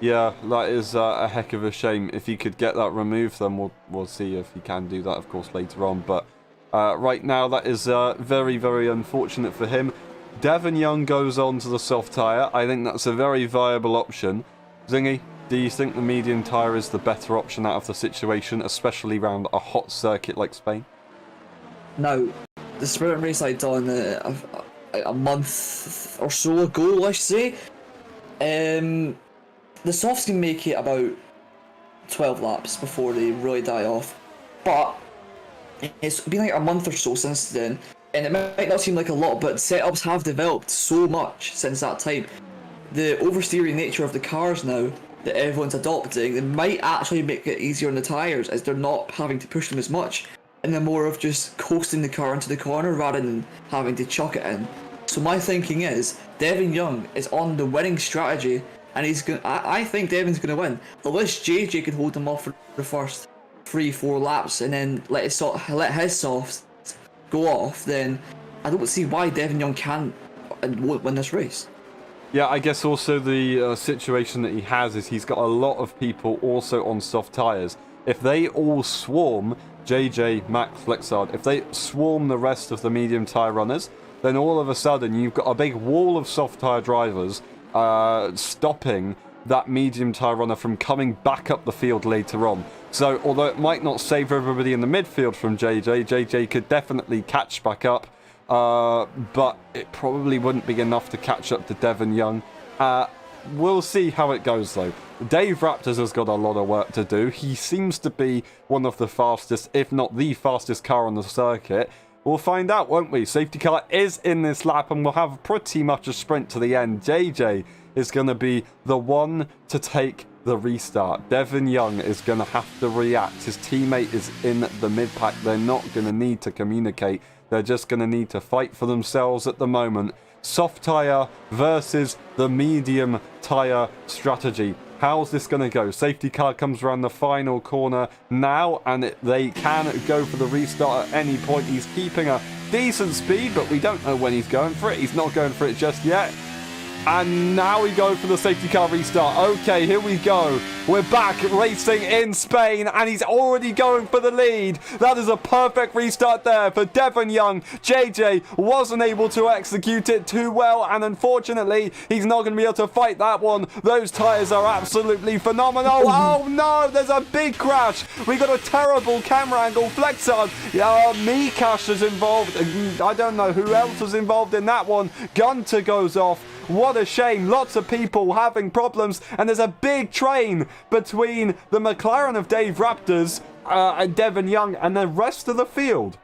A: Yeah, that is a heck of a shame. If he could get that removed, then we'll see if he can do that, of course, later on. But right now, that is very, very unfortunate for him. Devon Young goes on to the soft tyre. I think that's a very viable option. Zingy, do you think the medium tyre is the better option out of the situation, especially around a hot circuit like Spain?
B: Now, the sprint race I done a month or so ago, let's say, the softs can make it about 12 laps before they really die off, but it's been like a month or so since then, and it might not seem like a lot, but setups have developed so much since that time. The oversteering nature of the cars now that everyone's adopting, it might actually make it easier on the tyres as they're not having to push them as much, and they're more of just coasting the car into the corner rather than having to chuck it in. So my thinking is, Devon Young is on the winning strategy, and he's going. I think Devon's going to win. Unless JJ can hold him off for the first 3-4 laps and then let his softs go off, then I don't see why Devon Young can and won't win this race.
A: Yeah, I guess also the situation that he has is he's got a lot of people also on soft tyres. If they all swarm JJ, Max, Flexard, if they swarm the rest of the medium tyre runners, then all of a sudden you've got a big wall of soft tyre drivers stopping that medium tyre runner from coming back up the field later on. So although it might not save everybody in the midfield from JJ could definitely catch back up, but it probably wouldn't be enough to catch up to Devon Young. We'll see how it goes though. Dave Raptors has got a lot of work to do. He seems to be one of the fastest, if not the fastest car on the circuit. We'll find out, won't we? Safety car is in this lap and we'll have pretty much a sprint to the end. JJ is going to be the one to take the restart. Devon Young is going to have to react. His teammate is in the mid-pack. They're not going to need to communicate. They're just going to need to fight for themselves at the moment. Soft tyre versus the medium tyre strategy. How's this going to go? Safety car comes around the final corner now, and they can go for the restart at any point. He's keeping a decent speed, but we don't know when he's going for it. He's not going for it just yet. And now we go for the safety car restart. Okay, here we go. We're back racing in Spain, and he's already going for the lead. That is a perfect restart there for Devon Young. JJ wasn't able to execute it too well, and unfortunately, he's not going to be able to fight that one. Those tyres are absolutely phenomenal. Oh no, there's a big crash. We got a terrible camera angle. Flexard, Mikash is involved. I don't know who else was involved in that one. Gunter goes off. What a shame. Lots of people having problems, and there's a big train between the McLaren of Dave Raptors and Devon Young and the rest of the field.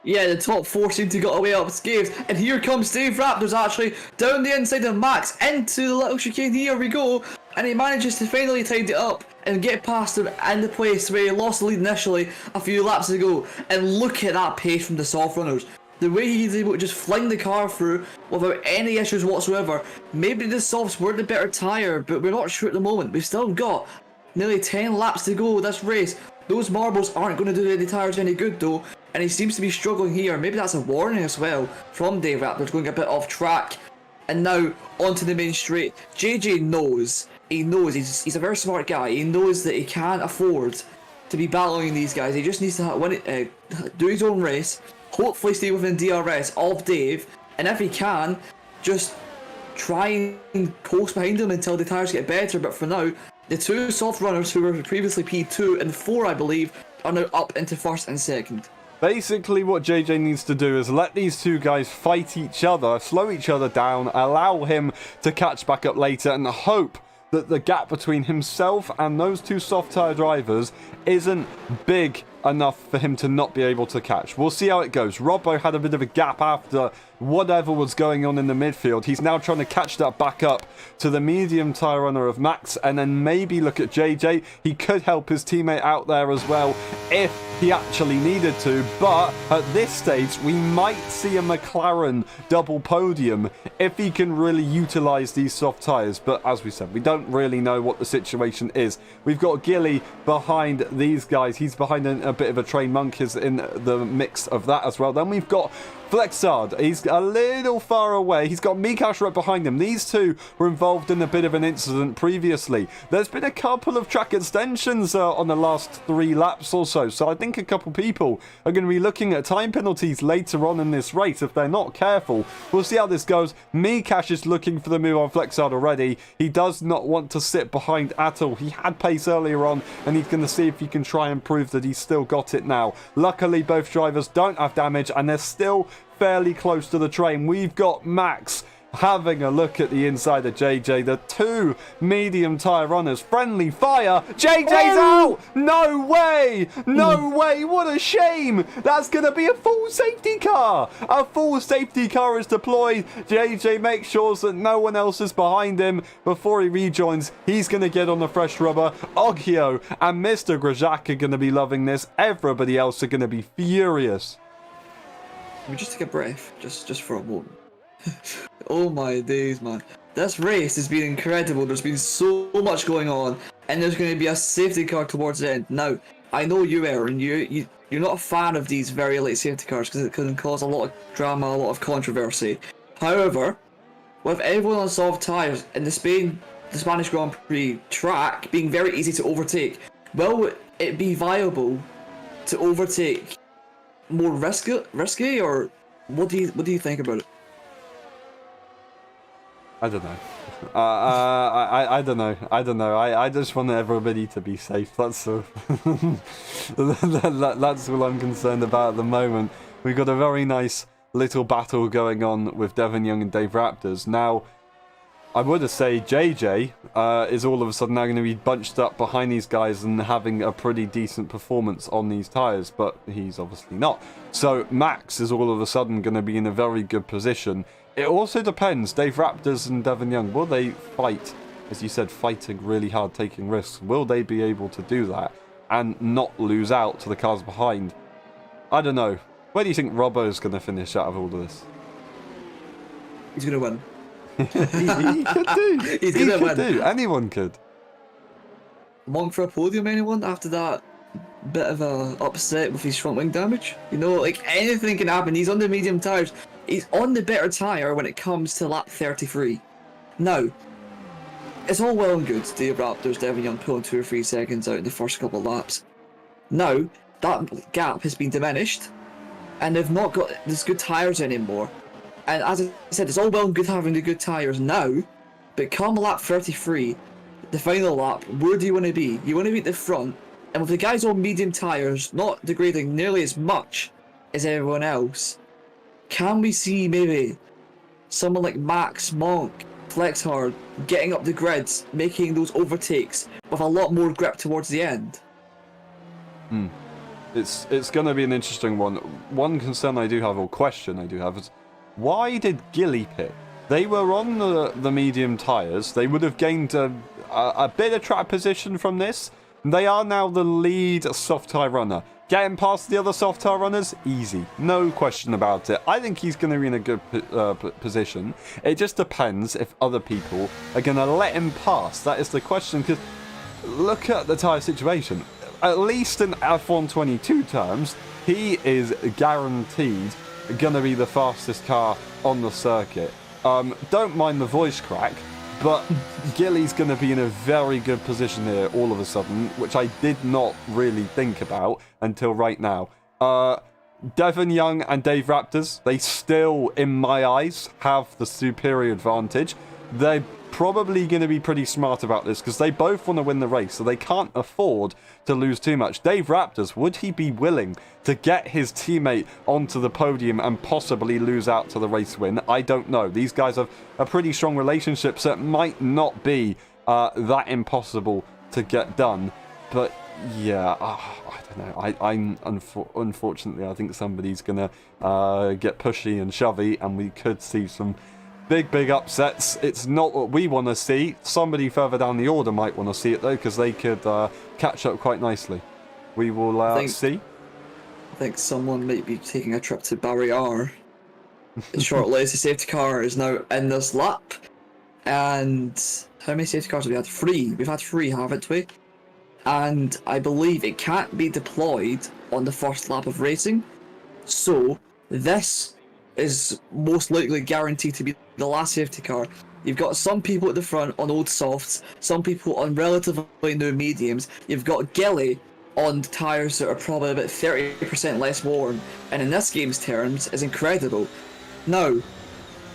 B: Yeah, the top four seem to got away unscathed, and here comes Dave Raptors actually down the inside of Max into the little chicane. Here we go, and he manages to finally tidy it up and get past him in the place where he lost the lead initially a few laps ago. And look at that pace from the soft runners. The way he's able to just fling the car through without any issues whatsoever. Maybe the softs were the better tyre, but we're not sure at the moment. We've still got nearly 10 laps to go this race. Those marbles aren't going to do any tyres any good though, and he seems to be struggling here. Maybe that's a warning as well from Dave Raptors going a bit off track. And now onto the main straight. JJ knows. He knows. He's a very smart guy. He knows that he can't afford to be battling these guys. He just needs to do his own race. Hopefully stay within DRS of Dave, and if he can, just try and post behind him until the tyres get better. But for now, the two soft runners who were previously P2 and 4, I believe, runner up into first and second.
A: Basically, what JJ needs to do is let these two guys fight each other, slow each other down, allow him to catch back up later, and hope that the gap between himself and those two soft tyre drivers isn't big enough for him to not be able to catch. We'll see how it goes. Robbo had a bit of a gap after whatever was going on in the midfield. He's now trying to catch that back up to the medium tyre runner of Max, and then maybe look at JJ. He could help his teammate out there as well if he actually needed to, but at this stage we might see a McLaren double podium if he can really utilise these soft tyres. But as we said, we don't really know what the situation is. We've got Gilly behind these guys. He's behind a bit of a train monk, is in the mix of that as well. Then we've got Flexard. He's a little far away. He's got Mikash right behind him. These two were involved in a bit of an incident previously. There's been a couple of track extensions on the last 3 laps or so. So I think a couple people are going to be looking at time penalties later on in this race if they're not careful. We'll see how this goes. Mikash is looking for the move on Flexard already. He does not want to sit behind at all. He had pace earlier on, and he's going to see if he can try and prove that he's still got it now. Luckily, both drivers don't have damage, and they're still fairly close to the train. We've got Max having a look at the inside of JJ. The two medium tyre runners. Friendly fire. JJ's out! No way! No way! What a shame! That's going to be a full safety car! A full safety car is deployed. JJ makes sure that no one else is behind him before he rejoins. He's going to get on the fresh rubber. Oggio and Mr. Grajak are going to be loving this. Everybody else are going to be furious.
B: Let me just take a breath, just for a moment. Oh my days, man. This race has been incredible. There's been so much going on, and there's going to be a safety car towards the end. Now, I know you, Aaron, you're not a fan of these very late safety cars because it can cause a lot of drama, a lot of controversy. However, with everyone on soft tyres in the Spanish Grand Prix track being very easy to overtake, will it be viable to overtake more risky, or what do you think about it?
A: I don't know. I don't know. I don't know. I just want everybody to be safe. That's all. That's all I'm concerned about at the moment. We've got a very nice little battle going on with Devon Young and Dave Raptors. Now, I would say JJ is all of a sudden now going to be bunched up behind these guys and having a pretty decent performance on these tyres, but he's obviously not. So Max is all of a sudden going to be in a very good position. It also depends. Dave Raptors and Devon Young, will they fight, as you said, fighting really hard, taking risks? Will they be able to do that and not lose out to the cars behind? I don't know. Where do you think Robbo's going to finish out of all of this?
B: He's going to win.
A: he could do.
B: He's going to win.
A: Do. Anyone could.
B: Monk for a podium, anyone, after that bit of a upset with his front wing damage? You know, like, anything can happen. He's on the medium tyres. He's on the better tyre when it comes to lap 33. Now, it's all well and good, Dave Raptors, Devon Young pulling 2 or 3 seconds out in the first couple of laps. Now, that gap has been diminished, and they've not got these good tyres anymore. And as I said, it's all well and good having the good tyres now, but come lap 33, the final lap, where do you want to be? You want to be at the front, and with the guys on medium tyres not degrading nearly as much as everyone else, can we see maybe someone like Max, Monk, Flexhard getting up the grids, making those overtakes with a lot more grip towards the end?
A: It's going to be an interesting one. One concern I do have, or question I do have, is why did Gilly pit? They were on the medium tyres. They would have gained a bit of track position from this. They are now the lead soft tyre runner. Getting past the other soft tyre runners, easy. No question about it. I think he's going to be in a good position. It just depends if other people are going to let him pass. That is the question, because look at the tyre situation. At least in F1.22 terms, he is guaranteed going to be the fastest car on the circuit. Don't mind the voice crack, but Gilly's going to be in a very good position here all of a sudden, which I did not really think about until right now. Devon Young and Dave Raptors, they still, in my eyes, have the superior advantage. They probably going to be pretty smart about this because they both want to win the race, so they can't afford to lose too much. Dave Raptors, would he be willing to get his teammate onto the podium and possibly lose out to the race win? I don't know. These guys have a pretty strong relationship, so it might not be that impossible to get done. But yeah, I don't know. Unfortunately, I think somebody's gonna get pushy and shovey, and we could see some big upsets. It's not what we want to see. Somebody further down the order might want to see it though, because they could catch up quite nicely. We will see.
B: I think someone might be taking a trip to Barrier shortly. The safety car is now in this lap, and how many safety cars have we had? 3. We've had 3, haven't we? And I believe it can't be deployed on the first lap of racing, so this is most likely guaranteed to be the last safety car. You've got some people at the front on old softs, some people on relatively new mediums. You've got Gilly on tyres that are probably about 30% less worn, and in this game's terms is incredible. Now,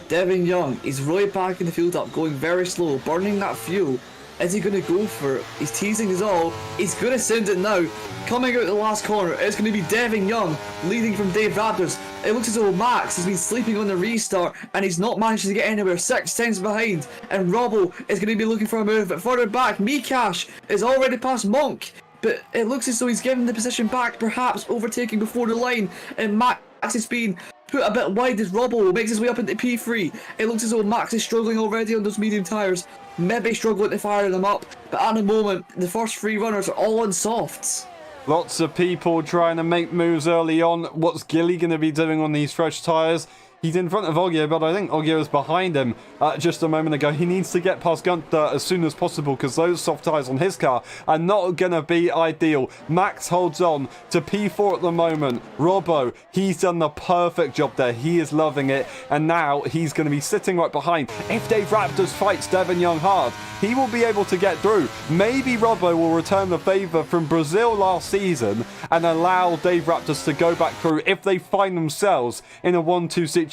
B: Devin Young is really backing the field up, going very slow, burning that fuel. Is he going to go for it? He's teasing his all. He's going to send it now. Coming out the last corner, it's going to be Devin Young leading from Dave Raptors. It looks as though Max has been sleeping on the restart and he's not managed to get anywhere. 6 tenths behind. And Robbo is going to be looking for a move. But further back, Mikash is already past Monk. But it looks as though he's given the position back, perhaps overtaking before the line. And Max is being put a bit wide as Robbo makes his way up into P3. It looks as though Max is struggling already on those medium tyres. Maybe struggling to fire them up, but at the moment, the first 3 runners are all on softs.
A: Lots of people trying to make moves early on. What's Gilly going to be doing on these fresh tyres? He's in front of Ogio, but I think Ogio is behind him just a moment ago. He needs to get past Gunther as soon as possible because those soft tyres on his car are not going to be ideal. Max holds on to P4 at the moment. Robbo, he's done the perfect job there. He is loving it. And now he's going to be sitting right behind. If Dave Raptors fights Devin Young hard, he will be able to get through. Maybe Robbo will return the favour from Brazil last season and allow Dave Raptors to go back through if they find themselves in a 1-2 situation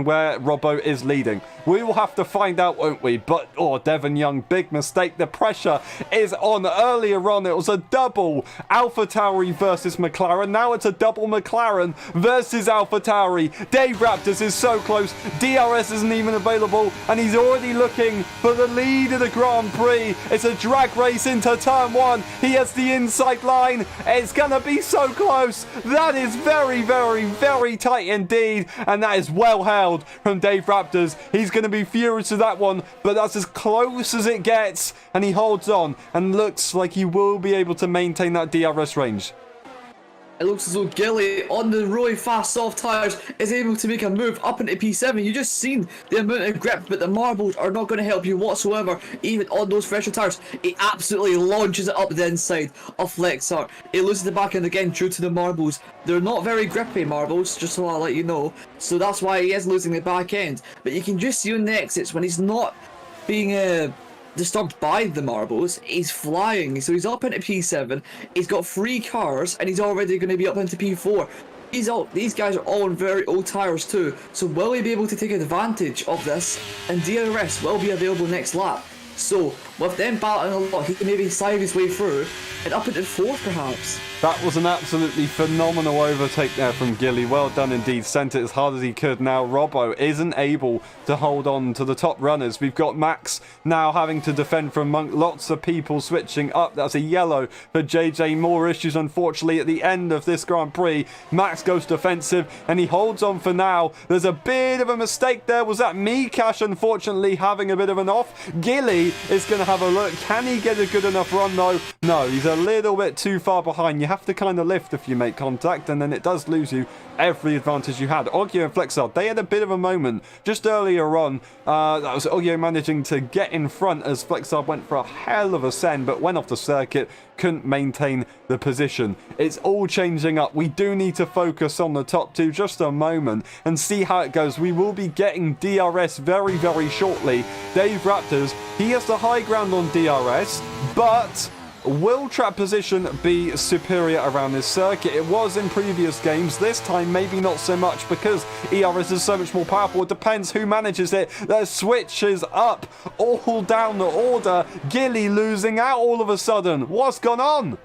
A: where Robbo is leading. We will have to find out, won't we? But, Devin Young, big mistake. The pressure is on. Earlier on, it was a double AlphaTauri versus McLaren. Now it's a double McLaren versus AlphaTauri. Dave Raptors is so close. DRS isn't even available, and he's already looking for the lead of the Grand Prix. It's a drag race into turn 1. He has the inside line. It's going to be so close. That is very tight indeed, and that is well held from Dave Raptors. He's going to be furious with that one, but that's as close as it gets, and he holds on and looks like he will be able to maintain that DRS range.
B: It looks as though Gilly, on the really fast soft tyres, is able to make a move up into P7. You just seen the amount of grip, but the marbles are not going to help you whatsoever, even on those fresher tyres. He absolutely launches it up the inside of Flexar. He loses the back end again due to the marbles. They're not very grippy marbles, just so I'll let you know. So that's why he is losing the back end. But you can just see on the exits when he's not being disturbed by the marbles, he's flying. So he's up into P7, he's got 3 cars, and he's already going to be up into P4. These guys are all on very old tyres too, so will he be able to take advantage of this? And DRS will be available next lap. So with them battling a lot, he can maybe slide his way through and up into 4th perhaps.
A: That was an absolutely phenomenal overtake there from Gilly. Well done indeed. Sent it as hard as he could. Now Robbo isn't able to hold on to the top runners. We've got Max now having to defend from Monk. Lots of people switching up. That's a yellow for JJ. More issues unfortunately at the end of this Grand Prix. Max goes defensive and he holds on for now. There's a bit of a mistake there. Was that Mikash unfortunately having a bit of an off? Gilly is going to have a look. Can he get a good enough run though? No, he's a little bit too far behind. You have to kind of lift if you make contact, and then it does lose you every advantage you had. Ogio and Flexar, they had a bit of a moment just earlier on. That was Ogio managing to get in front as Flexar went for a hell of a send, but went off the circuit, couldn't maintain the position. It's all changing up. We do need to focus on the top 2 just a moment and see how it goes. We will be getting DRS very shortly. Dave Raptors, he has the high ground on DRS, but will track position be superior around this circuit? It was in previous games. This time, maybe not so much because ERS is so much more powerful. It depends who manages it. The switch is up all down the order. Gilly losing out all of a sudden. What's gone on?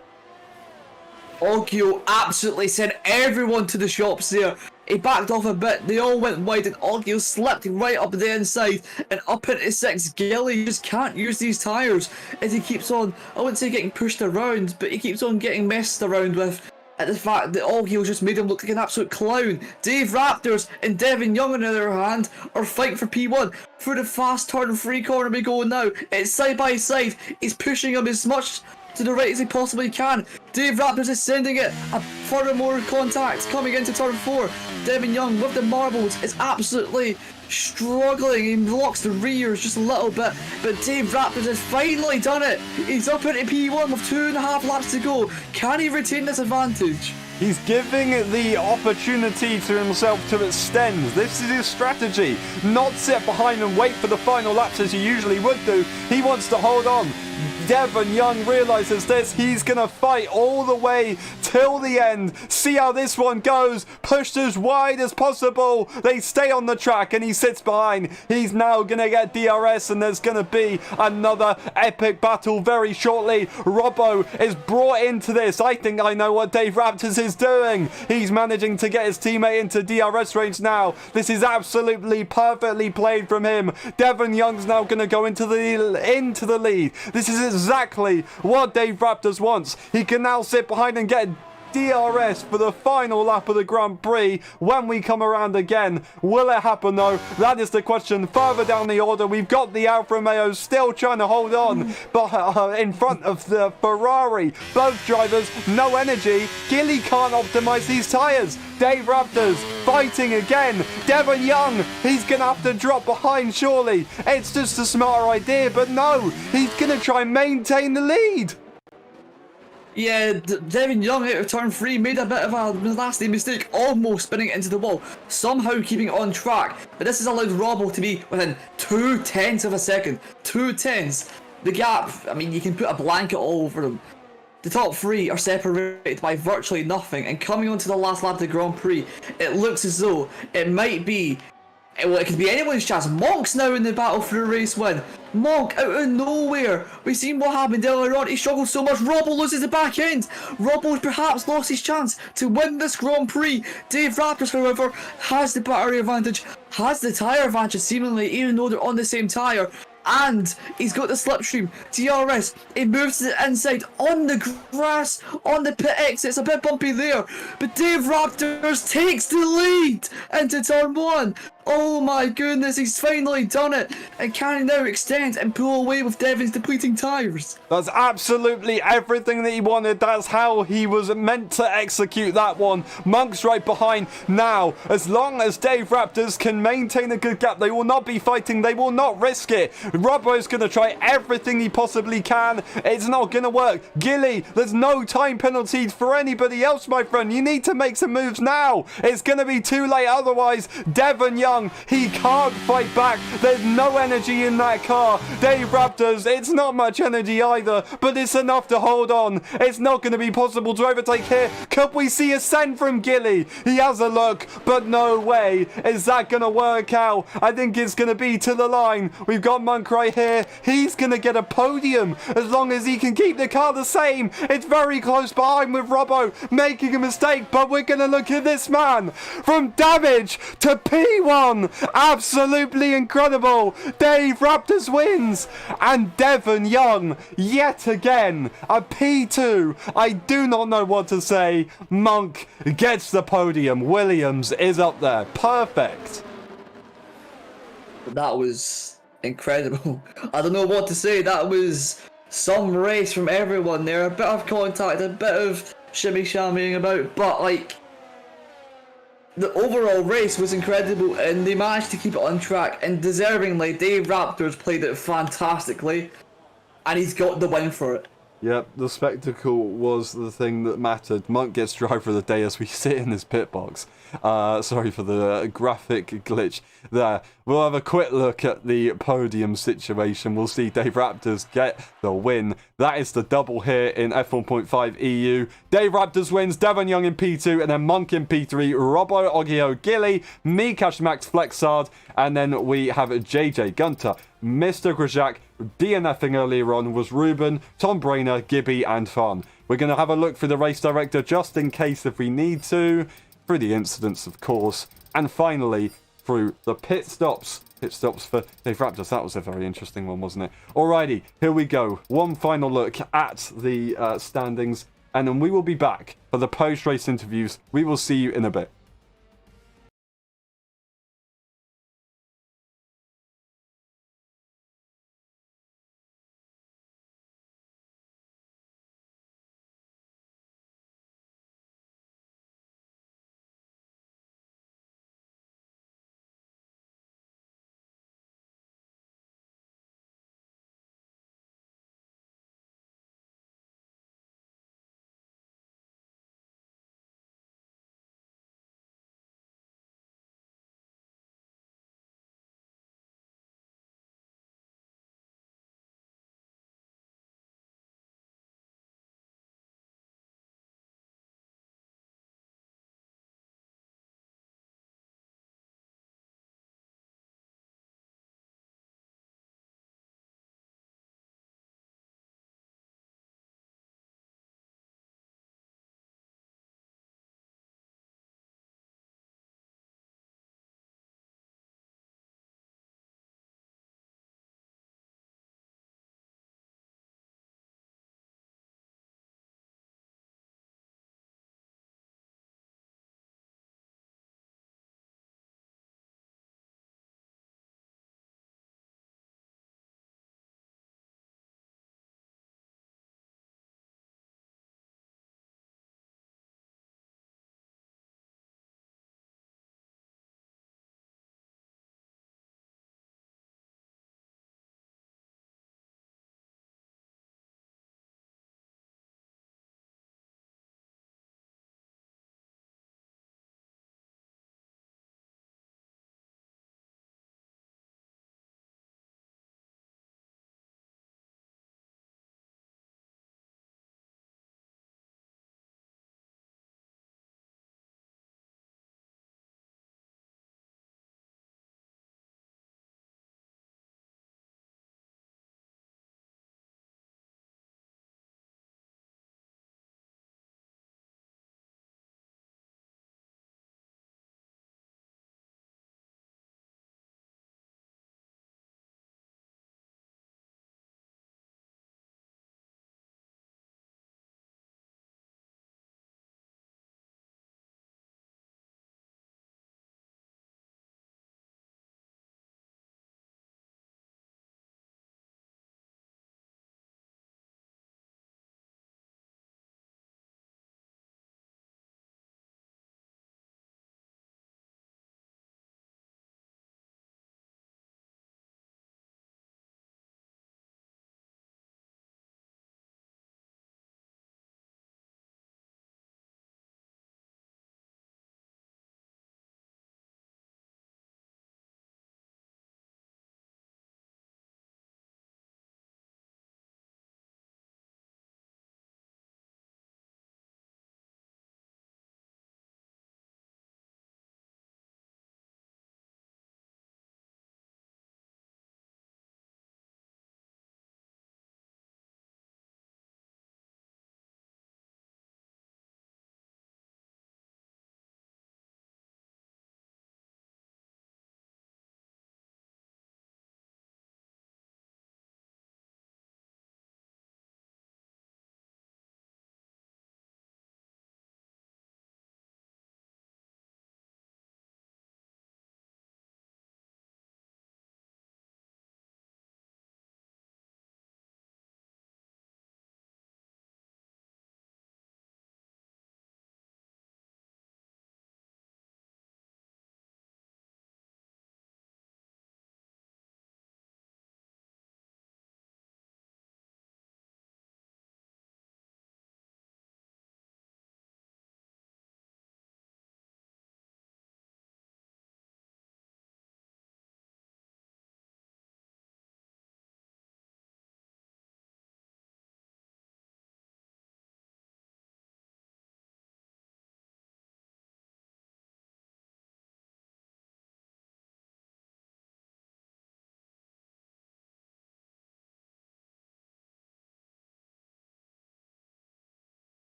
B: Ogio absolutely sent everyone to the shops there. He backed off a bit, they all went wide, and Ogio slipped right up the inside and up into 6. Gilly just can't use these tyres as he keeps on, I wouldn't say getting pushed around, but he keeps on getting messed around with. At the fact that Ogio just made him look like an absolute clown. Dave Raptors and Devin Young, on the other hand, are fighting for P1. Through the fast turn 3 corner we go now. It's side by side. He's pushing him as much to the right as he possibly can. Dave Raptors is sending it. A furthermore contact coming into turn 4. Devin Young with the marbles is absolutely struggling. He locks the rears just a little bit, but Dave Raptors has finally done it. He's up into P1 with 2.5 laps to go. Can he retain this advantage?
A: He's giving the opportunity to himself to extend. This is his strategy. Not sit behind and wait for the final laps as he usually would do. He wants to hold on. Devin Young realizes this. He's going to fight all the way till the end. See how this one goes. Pushed as wide as possible. They stay on the track and he sits behind. He's now going to get DRS and there's going to be another epic battle very shortly. Robbo is brought into this. I think I know what Dave Raptors is doing. He's managing to get his teammate into DRS range now. This is absolutely perfectly played from him. Devin Young's now going to go into the lead. This is exactly what Dave Raptors wants. He can now sit behind and get DRS for the final lap of the Grand Prix when we come around again. Will it happen though? That is the question. Further down the order, we've got the Alfa Romeo still trying to hold on, but in front of the Ferrari. Both drivers, no energy. Gilly can't optimize these tyres. Dave Raptors fighting again. Devin Young, he's going to have to drop behind surely. It's just a smarter idea, but no, he's going to try and maintain the lead.
B: Yeah, Devin Young out of turn 3 made a bit of a nasty mistake, almost spinning it into the wall, somehow keeping it on track. But this has allowed Robbo to be within 0.2 of a second. 0.2. The gap, I mean, you can put a blanket all over them. The top 3 are separated by virtually nothing, and coming onto the last lap of the Grand Prix, it looks as though it might be, well, it could be anyone's chance. Monk's now in the battle for a race win. Monk out of nowhere. We've seen what happened earlier on. He struggled so much. Robbo loses the back end. Robbo's perhaps lost his chance to win this Grand Prix. Dave Raptors, however, has the battery advantage, has the tyre advantage seemingly, even though they're on the same tyre. And he's got the slipstream. DRS, he moves to the inside on the grass, on the pit exit. It's a bit bumpy there. But Dave Raptors takes the lead into turn 1. Oh my goodness, he's finally done it. And can he now extend and pull away with Devin's depleting tyres?
A: That's absolutely everything that he wanted. That's how he was meant to execute that one. Monk's right behind now. As long as Dave Raptors can maintain a good gap, they will not be fighting. They will not risk it. Robbo's going to try everything he possibly can. It's not going to work. Gilly, there's no time penalties for anybody else, my friend. You need to make some moves now. It's going to be too late otherwise. Devin Young, he can't fight back. There's no energy in that car. Dave Raptors, it's not much energy either, but it's enough to hold on. It's not going to be possible to overtake here. Could we see a send from Gilly? He has a look, but no way is that going to work out. I think it's going to be to the line. We've got Monk right here. He's going to get a podium as long as he can keep the car the same. It's very close behind with Robbo making a mistake, but we're going to look at this man. From damage to P1. Absolutely incredible. Dave Raptors wins. And Devin Young, yet again, a P2. I do not know what to say. Monk gets the podium. Williams is up there. Perfect.
B: That was incredible. I don't know what to say. That was some race from everyone there. A bit of contact, a bit of shimmy-shammying about, but like, the overall race was incredible and they managed to keep it on track, and deservingly Dave Raptors played it fantastically and he's got the win for it.
A: Yep, the spectacle was the thing that mattered. Monk gets driver of the day as we sit in his pit box. Sorry for the graphic glitch there. we'll have a quick look at the podium situation. We'll see Dave Raptors get the win. That is the double here in F1.5 EU. Dave Raptors wins, Devon Young in P2, and then Monk in P3, Robbo Oggio Gilly, Mikash Max Flexard, and then we have JJ Gunter. Mr. Grajak, DNFing earlier on was Ruben, Tom Brainer, Gibby, and Farn. We're going to have a look through the race director just in case if we need to, through the incidents, of course, and finally through the pit stops. Pit stops for Dave Raptors. That was a very interesting one, wasn't it? Alrighty, here we go. One final look at the standings, and then we will be back for the post-race interviews. We will see you in a bit.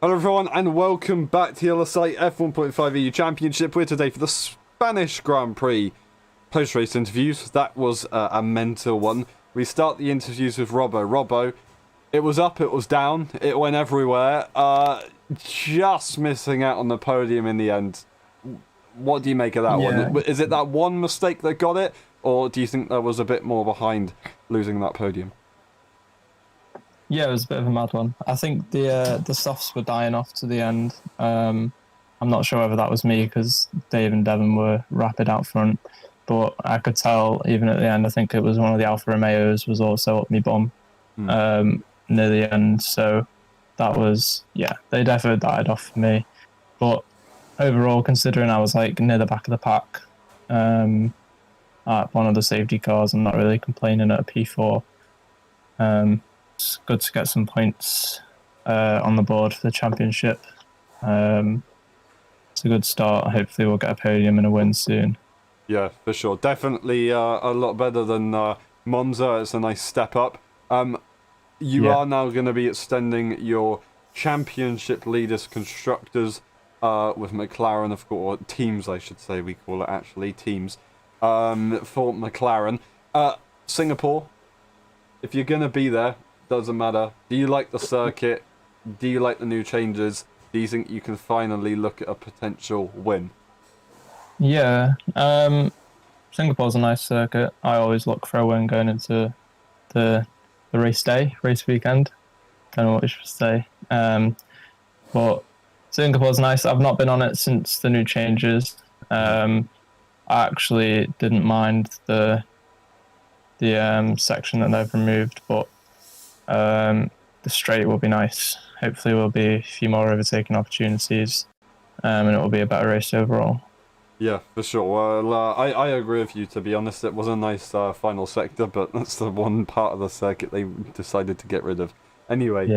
A: Hello everyone and welcome back to the LSI F1.5 EU Championship. We're today for the Spanish Grand Prix post-race interviews. That was a mental one. We start the interviews with Robbo. Robbo, it was up, it was down, it went everywhere. Just missing out on the podium in the end. What do you make of that one? Is it that one mistake that got it, or do you think there was a bit more behind losing that podium?
C: Yeah, it was a bit of a mad one. I think the softs were dying off to the end. I'm not sure whether that was me because Dave and Devon were rapid out front, but I could tell even at the end. I think it was one of the Alfa Romeos was also up my bum near the end. So that was they definitely died off for me. But overall, considering I was like near the back of the pack, at one of the safety cars, I'm not really complaining at a P4. It's good to get some points on the board for the championship. It's a good start. Hopefully we'll get a podium and a win soon.
A: Yeah, for sure. Definitely a lot better than Monza. It's a nice step up. You are now going to be extending your championship lead as constructors with McLaren, of course, or teams I should say, we call it actually, teams, for McLaren. Singapore, if you're going to be there, doesn't matter. Do you like the circuit? Do you like the new changes? Do you think you can finally look at a potential win?
C: Yeah, Singapore's a nice circuit. I always look for a win going into the race weekend. Don't know what you should say. But Singapore's nice. I've not been on it since the new changes. I actually didn't mind the section that they've removed, but the straight will be nice. Hopefully will be a few more overtaking opportunities, and it will be a better race overall.
A: Yeah, for sure. Well, I agree with you, to be honest. It was a nice final sector, but that's the one part of the circuit they decided to get rid of. Anyway,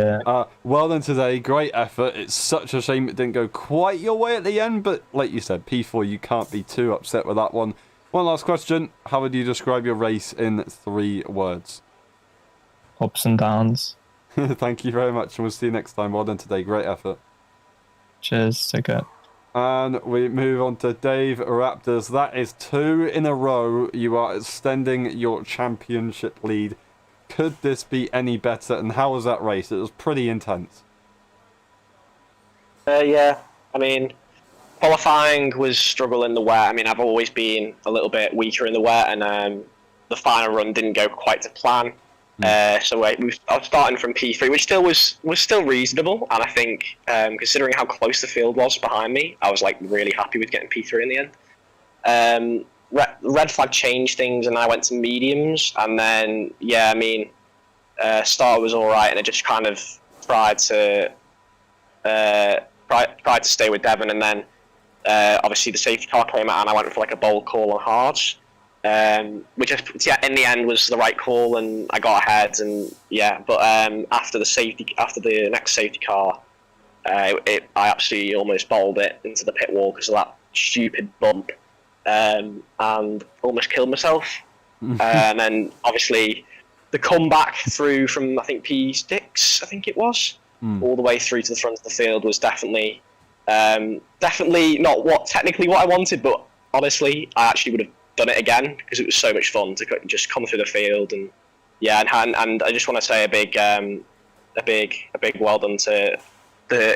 A: well done today. Great effort. It's such a shame it didn't go quite your way at the end, but like you said, P4, you can't be too upset with that one. One last question. How would you describe your race in 3 words?
C: Ups and downs.
A: Thank you very much, and we'll see you next time. Well done today. Great effort.
C: Cheers. Take care.
A: And we move on to Dave Raptors. That is 2 in a row. You are extending your championship lead. Could this be any better? And how was that race? It was pretty intense.
D: Yeah, I mean, qualifying was struggle in the wet. I mean, I've always been a little bit weaker in the wet, and the final run didn't go quite to plan. So I was starting from P3, which was still reasonable, and I think considering how close the field was behind me, I was like really happy with getting P3 in the end. Red flag changed things, and I went to mediums, and then start was all right, and I just kind of tried to stay with Devon, and then obviously the safety car came out, and I went for like a bold call on hards. Which in the end was the right call, and I got ahead, and but after the next safety car, I absolutely almost bowled it into the pit wall because of that stupid bump, and almost killed myself. And then obviously the comeback through from I think P6, I think it was, all the way through to the front of the field was definitely not technically what I wanted, but honestly I actually would have done it again because it was so much fun to just come through the field, and I just want to say a big well done to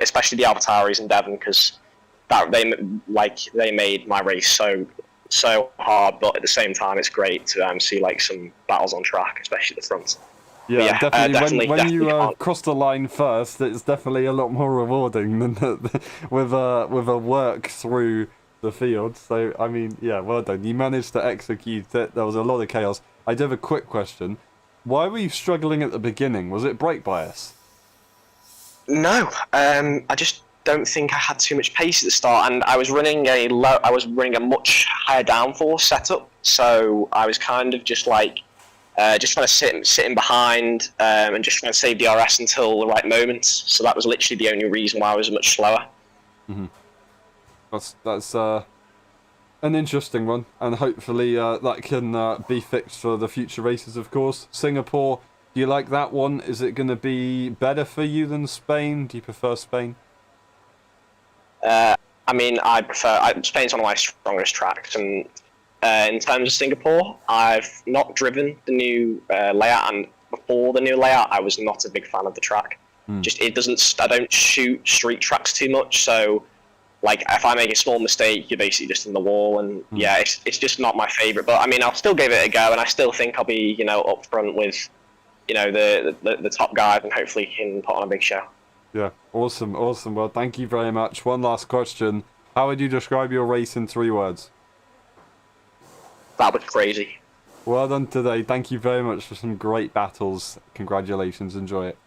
D: especially the AlphaTauris and Devon, because they made my race so hard, but at the same time it's great to see like some battles on track, especially at the front.
A: Yeah, definitely. When you cross the line first, it's definitely a lot more rewarding than with a work through the field. So I mean, well done. You managed to execute it. There was a lot of chaos. I do have a quick question. Why were you struggling at the beginning? Was it brake bias?
D: No, I just don't think I had too much pace at the start, and I was running a much higher downforce setup. So I was kind of just like just trying to sitting behind and just trying to save DRS until the right moment. So that was literally the only reason why I was much slower.
A: Mm-hmm. That's an interesting one, and hopefully that can be fixed for the future races, of course. Singapore, do you like that one? Is it going to be better for you than Spain? Do you prefer Spain?
D: I mean, Spain's one of my strongest tracks, and in terms of Singapore, I've not driven the new layout, and before the new layout, I was not a big fan of the track. Just I don't shoot street tracks too much, so like if I make a small mistake, you're basically just in the wall, and yeah, it's just not my favorite. But I mean, I'll still give it a go, and I still think I'll be up front with the top guys, and hopefully can put on a big show.
A: Yeah, awesome. Well, thank you very much. One last question. How would you describe your race in 3 words?
D: That was crazy.
A: Well done today. Thank you very much for some great battles. Congratulations. Enjoy it.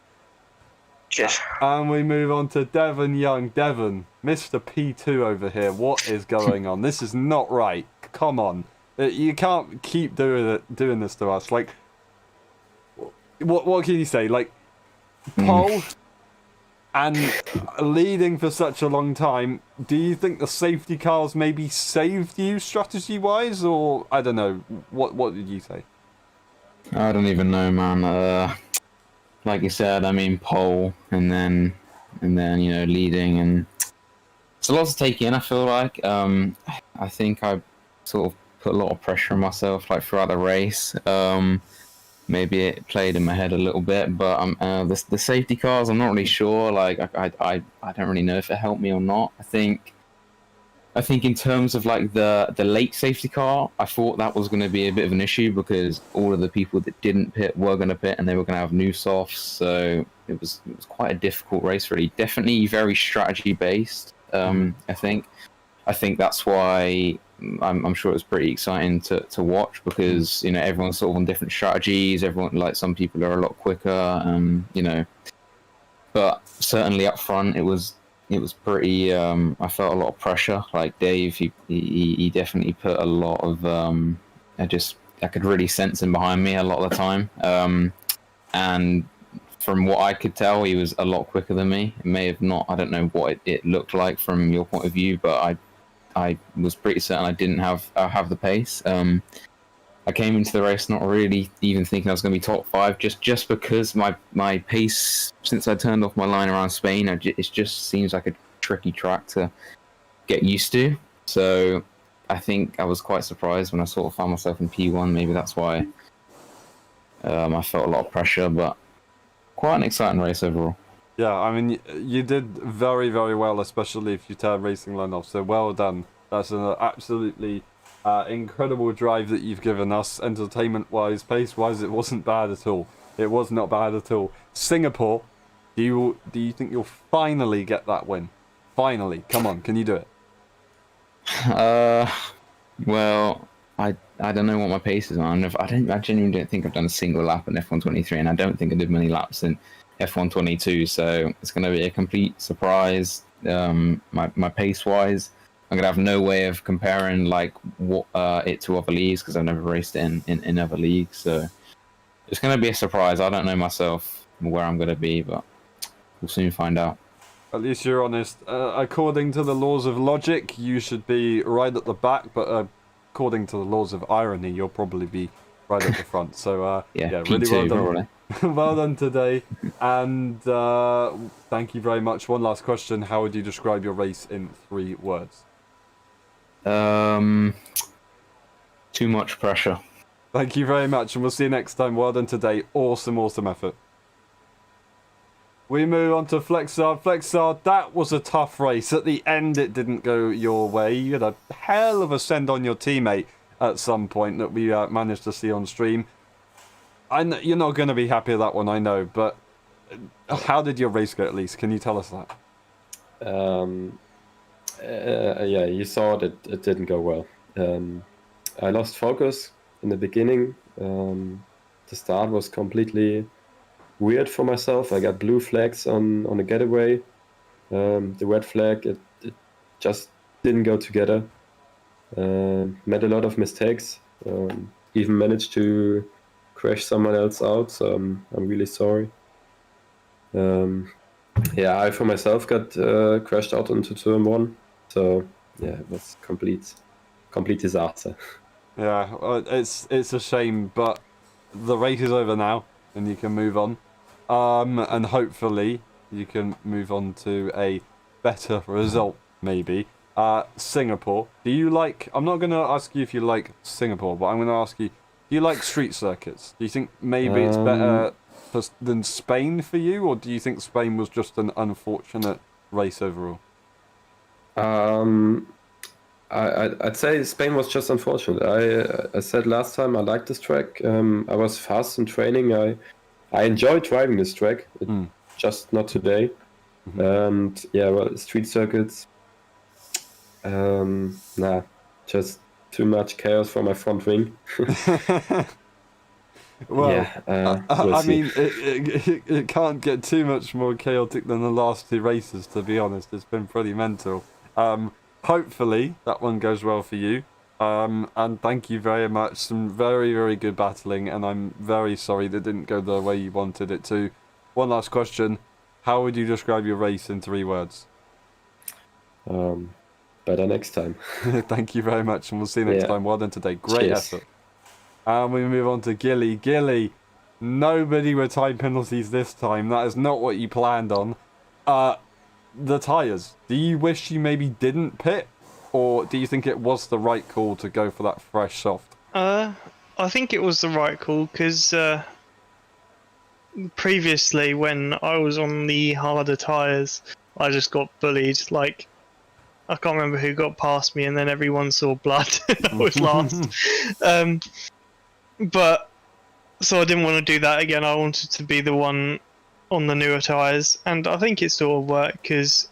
D: Cheers.
A: And we move on to Devon Young. Devon, Mr. P2 over here. What is going on? This is not right. Come on. You can't keep doing this to us. Like, what can you say? Like, pole and leading for such a long time. Do you think the safety cars maybe saved you strategy-wise, or I don't know? What did you say?
E: I don't even know, man. Like you said, I mean, pole and then leading, and it's a lot to take in. I feel like I think I sort of put a lot of pressure on myself, like throughout the race. Maybe it played in my head a little bit, but the safety cars, I'm not really sure. Like I don't really know if it helped me or not. I think in terms of like the late safety car, I thought that was going to be a bit of an issue because all of the people that didn't pit were going to pit, and they were going to have new softs. So it was quite a difficult race, really. Definitely very strategy based. I think that's why I'm sure it was pretty exciting to watch, because everyone's sort of on different strategies. Everyone, like, some people are a lot quicker, but certainly up front it was pretty. I felt a lot of pressure. Like Dave, he definitely put a lot of. I could really sense him behind me a lot of the time, and from what I could tell, he was a lot quicker than me. It may have not. I don't know what it looked like from your point of view, but I was pretty certain I didn't have the pace. I came into the race not really even thinking I was going to be top 5, just because my pace, since I turned off my line around Spain, it just seems like a tricky track to get used to. So I think I was quite surprised when I sort of found myself in P1. Maybe that's why I felt a lot of pressure, but quite an exciting race overall.
A: Yeah, I mean, you did very, very well, especially if you turn racing line off. So well done. That's an absolutely incredible drive that you've given us. Entertainment-wise, pace-wise, it wasn't bad at all. It was not bad at all. Singapore, do you think you'll finally get that win? Finally, come on, can you do it?
E: Well, I don't know what my pace is on. I genuinely don't think I've done a single lap in F1.23, and I don't think I did many laps in F1.22. So it's going to be a complete surprise. My pace wise, I'm going to have no way of comparing like what it to other leagues, because I've never raced it in other leagues. So it's going to be a surprise. I don't know myself where I'm going to be, but we'll soon find out.
A: At least you're honest. According to the laws of logic, you should be right at the back, but according to the laws of irony, you'll probably be right at the front. So yeah, really well done. Well done today, and thank you very much. One last question: how would you describe your race in 3 words?
E: Too much pressure.
A: Thank you very much, and we'll see you next time. Well done today. Awesome effort. We move on to Flexard. Flexard, that was a tough race. At the end, it didn't go your way. You had a hell of a send on your teammate at some point that we managed to see on stream. I know you're not going to be happy with that one, I know, but how did your race go at least? Can you tell us that?
F: Yeah, you saw that it didn't go well. I lost focus in the beginning. The start was completely weird for myself. I got blue flags on the getaway. The red flag, it just didn't go together. Made a lot of mistakes. Even managed to crash someone else out, so I'm really sorry. Yeah, I for myself got crashed out into turn 1, so yeah, it was complete disaster.
A: Yeah, it's a shame, but the race is over now, and you can move on. And hopefully you can move on to a better result maybe. Singapore. Do you like? I'm not gonna ask you if you like Singapore, but I'm gonna ask you. Do you like street circuits? Do you think maybe it's better than Spain for you, or do you think Spain was just an unfortunate race overall?
F: I'd say Spain was just unfortunate. I said last time I liked this track. I was fast in training. I enjoyed driving this track, just not today. And yeah, well, street circuits. Nah, just too much chaos for my front wing.
A: Well,
F: yeah, we'll
A: I
F: see.
A: mean, it can't get too much more chaotic than the last two races, to be honest. It's been pretty mental. Hopefully, that one goes well for you. And thank you very much. Some very, very good battling, and I'm very sorry that didn't go the way you wanted it to. One last question. How would you describe your race in 3 words?
F: Better next time.
A: Thank you very much, and we'll see you next
F: Yeah.
A: time. Well done today. Great
F: Cheers.
A: effort. And we move on to Gilly. Gilly, nobody with time penalties this time. That is not what you planned on. The tyres. Do you wish you maybe didn't pit? Or do you think it was the right call to go for that fresh soft?
G: I think it was the right call because previously when I was on the harder tyres, I just got bullied. Like, I can't remember who got past me, and then everyone saw blood. I was last. But so I didn't want to do that again. I wanted to be the one on the newer tyres, and I think it sort of worked because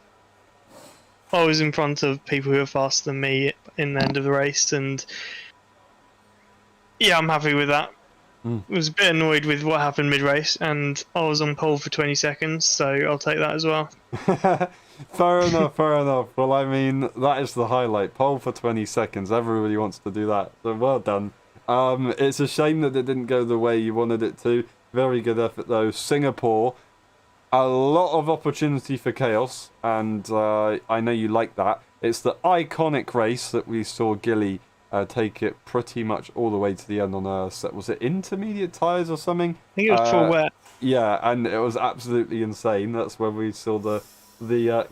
G: I was in front of people who were faster than me in the end of the race, and yeah, I'm happy with that. I was a bit annoyed with what happened mid-race, and I was on pole for 20 seconds, so I'll take that as well.
A: Fair enough, fair enough. Well, I mean, that is the highlight. Pole for 20 seconds. Everybody wants to do that. So well done. It's a shame that it didn't go the way you wanted it to. Very good effort, though. Singapore, a lot of opportunity for chaos, and I know you like that. It's the iconic race that we saw Gilly take it pretty much all the way to the end on a set. Was it intermediate tyres or something?
G: I think it was full wet.
A: Yeah, and it was absolutely insane. That's when we saw the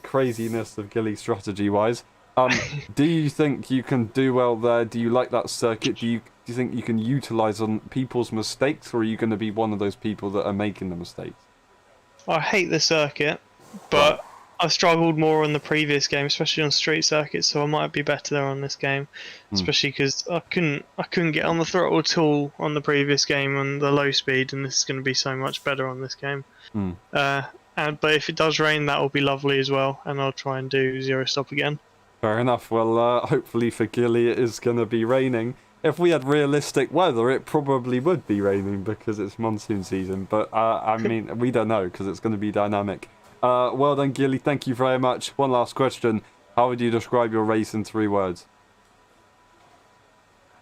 A: craziness of Gilly strategy-wise. Do you think you can do well there? Do you like that circuit? Do you think you can utilise on people's mistakes, or are you going to be one of those people that are making the mistakes?
G: I hate the circuit, but I've struggled more on the previous game, especially on street circuits, so I might be better there on this game, especially because I couldn't get on the throttle at all on the previous game on the low speed, and this is going to be so much better on this game. But if it does rain, that will be lovely as well, and I'll try and do zero stop again.
A: Fair enough. Well, hopefully for Gilly it is going to be raining. If we had realistic weather, it probably would be raining because it's monsoon season. But, I mean, we don't know because it's going to be dynamic. Well done, Gilly. Thank you very much. One last question. How would you describe your race in 3 words?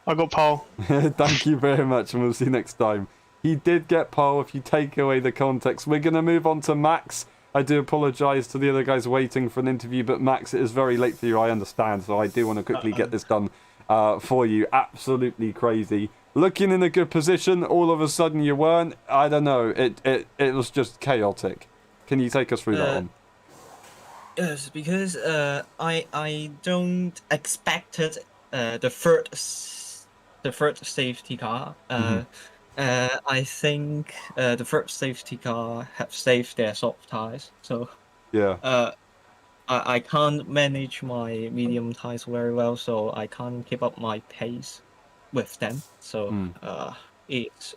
G: I got pole.
A: Thank you very much, and we'll see you next time. He did get pole if you take away the context. We're going to move on to Max. I do apologise to the other guys waiting for an interview, but Max, it is very late for you, I understand, so I do want to quickly get this done for you. Absolutely crazy. Looking in a good position, all of a sudden you weren't. I don't know, it was just chaotic. Can you take us through that one?
H: Yes, because I don't expected the third safety car. I think the third safety car have saved their soft tires, so
A: Yeah.
H: I can't manage my medium tires very well, so I can't keep up my pace with them. So it's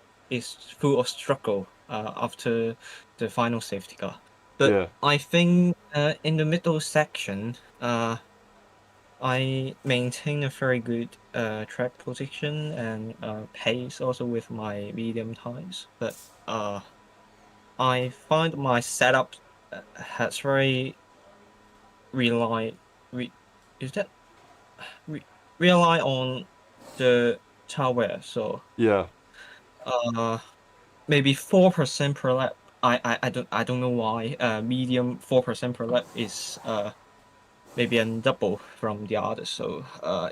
H: full of struggle after the final safety car. But
A: Yeah.
H: I think in the middle section, I maintain a very good track position and pace also with my medium tires. But I find my setup has very rely on the tire wear. So
A: Yeah.
H: maybe 4% per lap. I don't know why. Medium 4% per lap is maybe a double from the others, so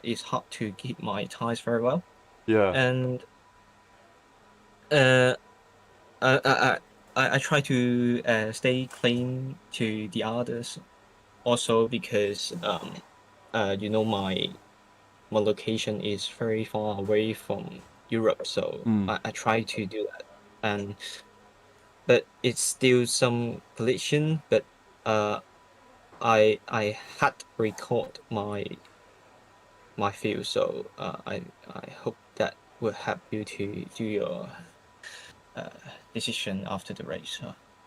H: it's hard to keep my tires very well.
A: Yeah.
H: And I try to stay clean to the others, also because you know my location is very far away from Europe, so I try to do that, and but it's still some collision. But I had record my field, so I hope that will help you to do your decision after the race.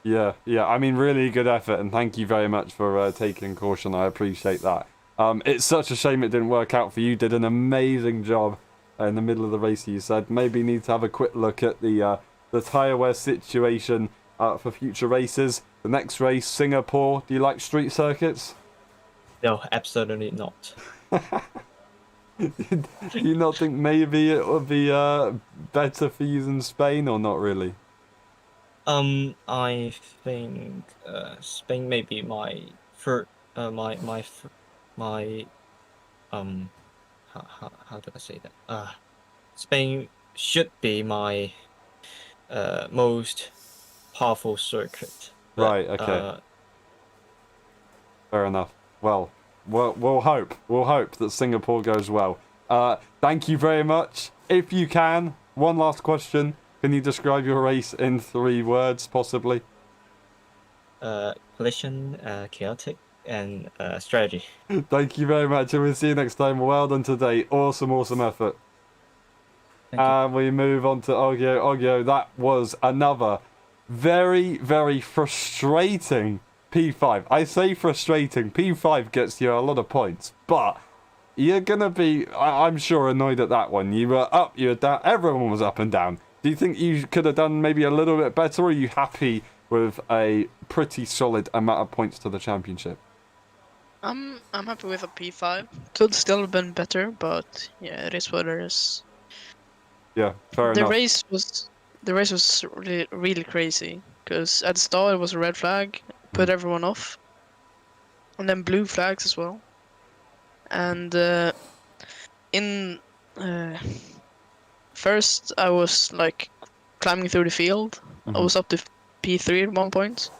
A: Yeah, yeah. I mean, really good effort, and thank you very much for taking caution. I appreciate that. It's such a shame it didn't work out for you. Did an amazing job in the middle of the race. You said maybe need to have a quick look at the tyre wear situation for future races. The next race, Singapore. Do you like street circuits?
H: No, absolutely not.
A: Do you not think maybe it would be better for you than Spain, or not really?
H: I think Spain may be my third, my how do I say that? Spain should be my most powerful circuit. But,
A: Right. Okay. Fair enough. Well, we'll hope. We'll hope that Singapore goes well. Thank you very much. If you can, one last question. Can you describe your race in 3 words, possibly?
H: collision, chaotic, and strategy.
A: Thank you very much, and we'll see you next time. Well done today. Awesome, awesome effort.
H: Thank you.
A: And we move on to Ogyo. Ogyo, that was another very, very frustrating P5. I say frustrating. P5 gets you a lot of points, but you're going to be, I'm sure, annoyed at that one. You were up, you were down. Everyone was up and down. Do you think you could have done maybe a little bit better, or are you happy with a pretty solid amount of points to the championship?
I: I'm happy with a P5. Could still have been better, but yeah, it is what it is.
A: Yeah, fair
I: The
A: enough.
I: race was really, really crazy because at the start it was a red flag, put everyone off, and then blue flags as well. And in first I was like climbing through the field. I was up to P3 at one point.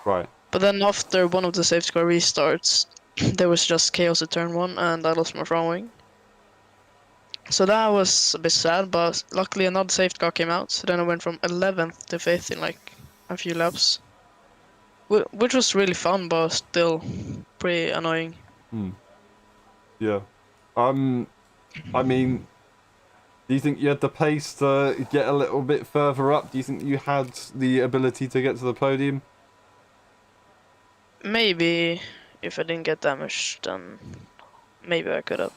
A: Right.
I: But then after one of the safety car restarts, there was just chaos at turn 1 and I lost my front wing. So that was a bit sad, but luckily another safety car came out, so then I went from 11th to 5th in like a few laps. Which was really fun, but still pretty annoying.
A: Yeah. I mean, do you think you had the pace to get a little bit further up? Do you think you had the ability to get to the podium?
I: Maybe if I didn't get damaged, then maybe I could have.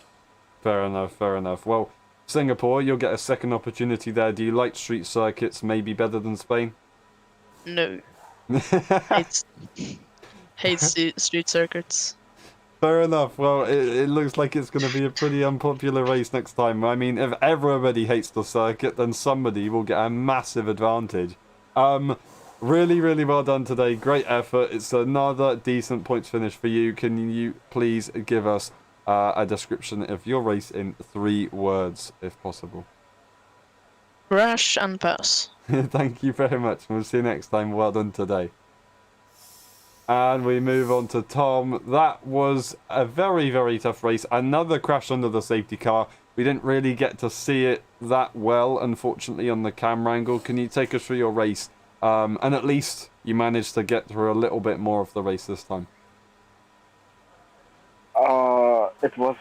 A: Fair enough, fair enough. Well, Singapore, you'll get a second opportunity there. Do you like street circuits maybe better than Spain?
I: No. Hates street circuits.
A: Fair enough. Well, it looks like it's going to be a pretty unpopular race next time. I mean, if everybody hates the circuit, then somebody will get a massive advantage. Really, really well done today. Great effort. It's another decent points finish for you. Can you please give us a description of your race in 3 words, if possible?
I: Crash and pass.
A: Thank you very much. We'll see you next time. Well done today. And we move on to Tom. That was a very, very tough race. Another crash under the safety car. We didn't really get to see it that well, unfortunately, on the camera angle. Can you take us through your race? And at least you managed to get through a little bit more of the race this time.
J: It was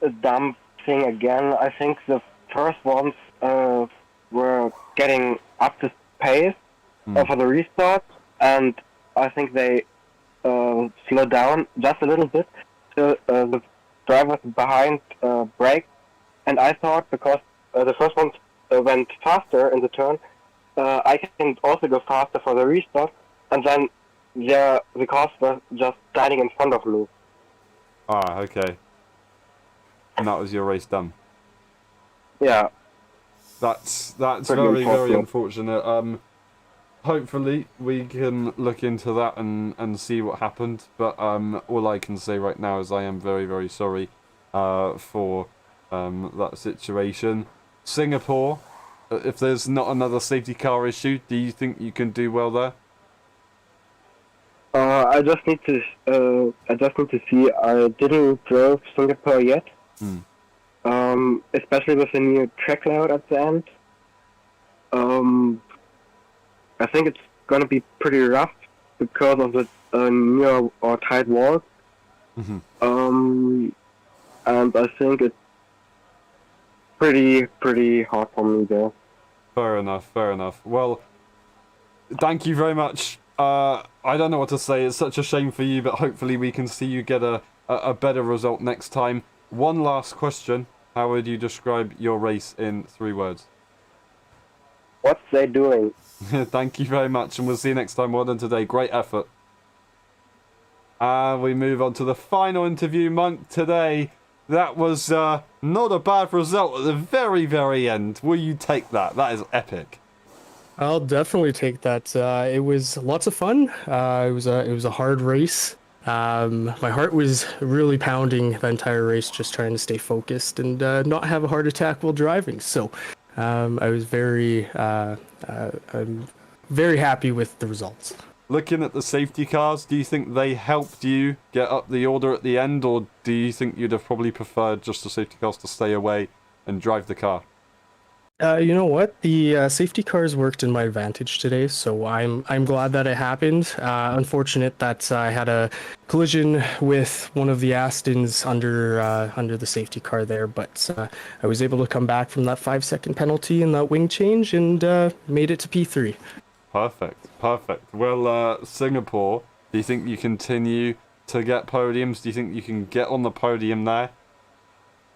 J: a dumb thing again. I think the first ones were getting up to pace for the restart, and I think they slowed down just a little bit. The drivers behind braked, and I thought because the first ones went faster in the turn, I can also go faster for the restart, and then the cars were just standing in front of me.
A: Ah, okay. And that was your race done.
J: Yeah.
A: That's
J: Pretty
A: very, very
J: unfortunate.
A: unfortunate. Hopefully we can look into that and see what happened. But all I can say right now is I am very, very sorry for that situation. Singapore, if there's not another safety car issue, do you think you can do well there?
J: I just need to. I just need to see. I didn't drive Singapore yet. Especially with the new track layout at the end. I think it's gonna be pretty rough because of the near or tight walls. And I think it's pretty hard for me there.
A: Fair enough, fair enough. Well, thank you very much. I don't know what to say. It's such a shame for you, but hopefully we can see you get a better result next time. One last question. How would you describe your race in 3 words?
J: What's they doing?
A: Thank you very much, and we'll see you next time. Well done today. Great effort. And we move on to the final interview, Monk, today. That was not a bad result at the very, very end. Will you take that? That is epic.
K: I'll definitely take that. It was lots of fun. It was a hard race. My heart was really pounding the entire race, just trying to stay focused and not have a heart attack while driving. So I was I'm very happy with the results.
A: Looking at the safety cars, do you think they helped you get up the order at the end, or do you think you'd have probably preferred just the safety cars to stay away and drive the car?
K: You know what? The safety cars worked in my advantage today, so I'm glad that it happened. Unfortunate that I had a collision with one of the Astons under the safety car there, but I was able to come back from that 5-second penalty and that wing change and made it to P3.
A: Perfect. Well, Singapore, do you think you continue to get podiums? Do you think you can get on the podium there?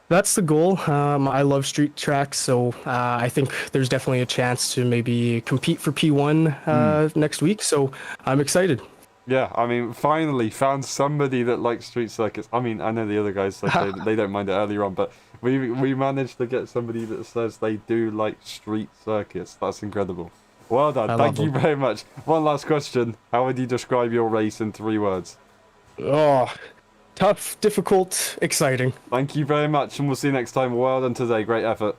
K: That's the goal. I love street tracks, so I think there's definitely a chance to maybe compete for P1 next week, so I'm excited.
A: Yeah, I mean, finally found somebody that likes street circuits. I mean, I know the other guys said they don't mind it earlier on, but we managed to get somebody that says they do like street circuits. That's incredible. Well done. Thank you very much. One last question. How would you describe your race in 3 words?
K: Oh, tough, difficult, exciting.
A: Thank you very much, and we'll see you next time. Well done today. Great effort.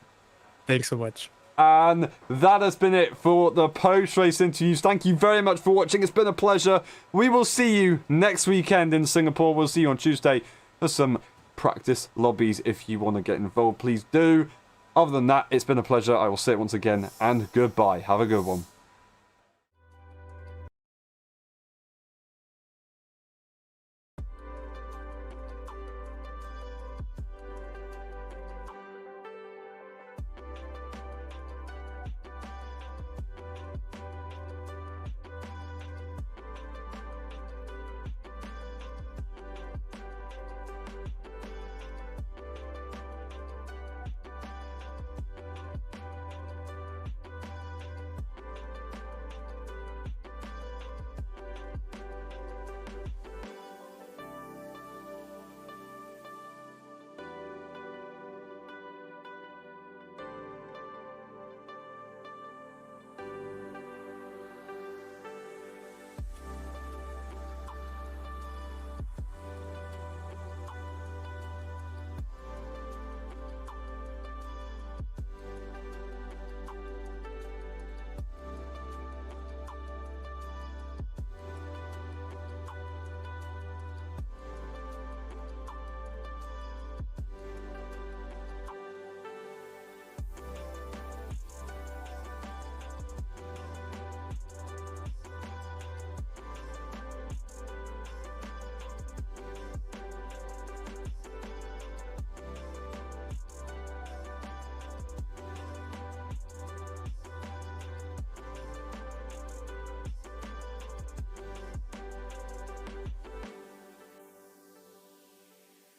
K: Thanks so much.
A: And that has been it for the post-race interviews. Thank you very much for watching. It's been a pleasure. We will see you next weekend in Singapore. We'll see you on Tuesday for some practice lobbies. If you want to get involved, please do. Other than that, it's been a pleasure. I will say it once again, and goodbye. Have a good one.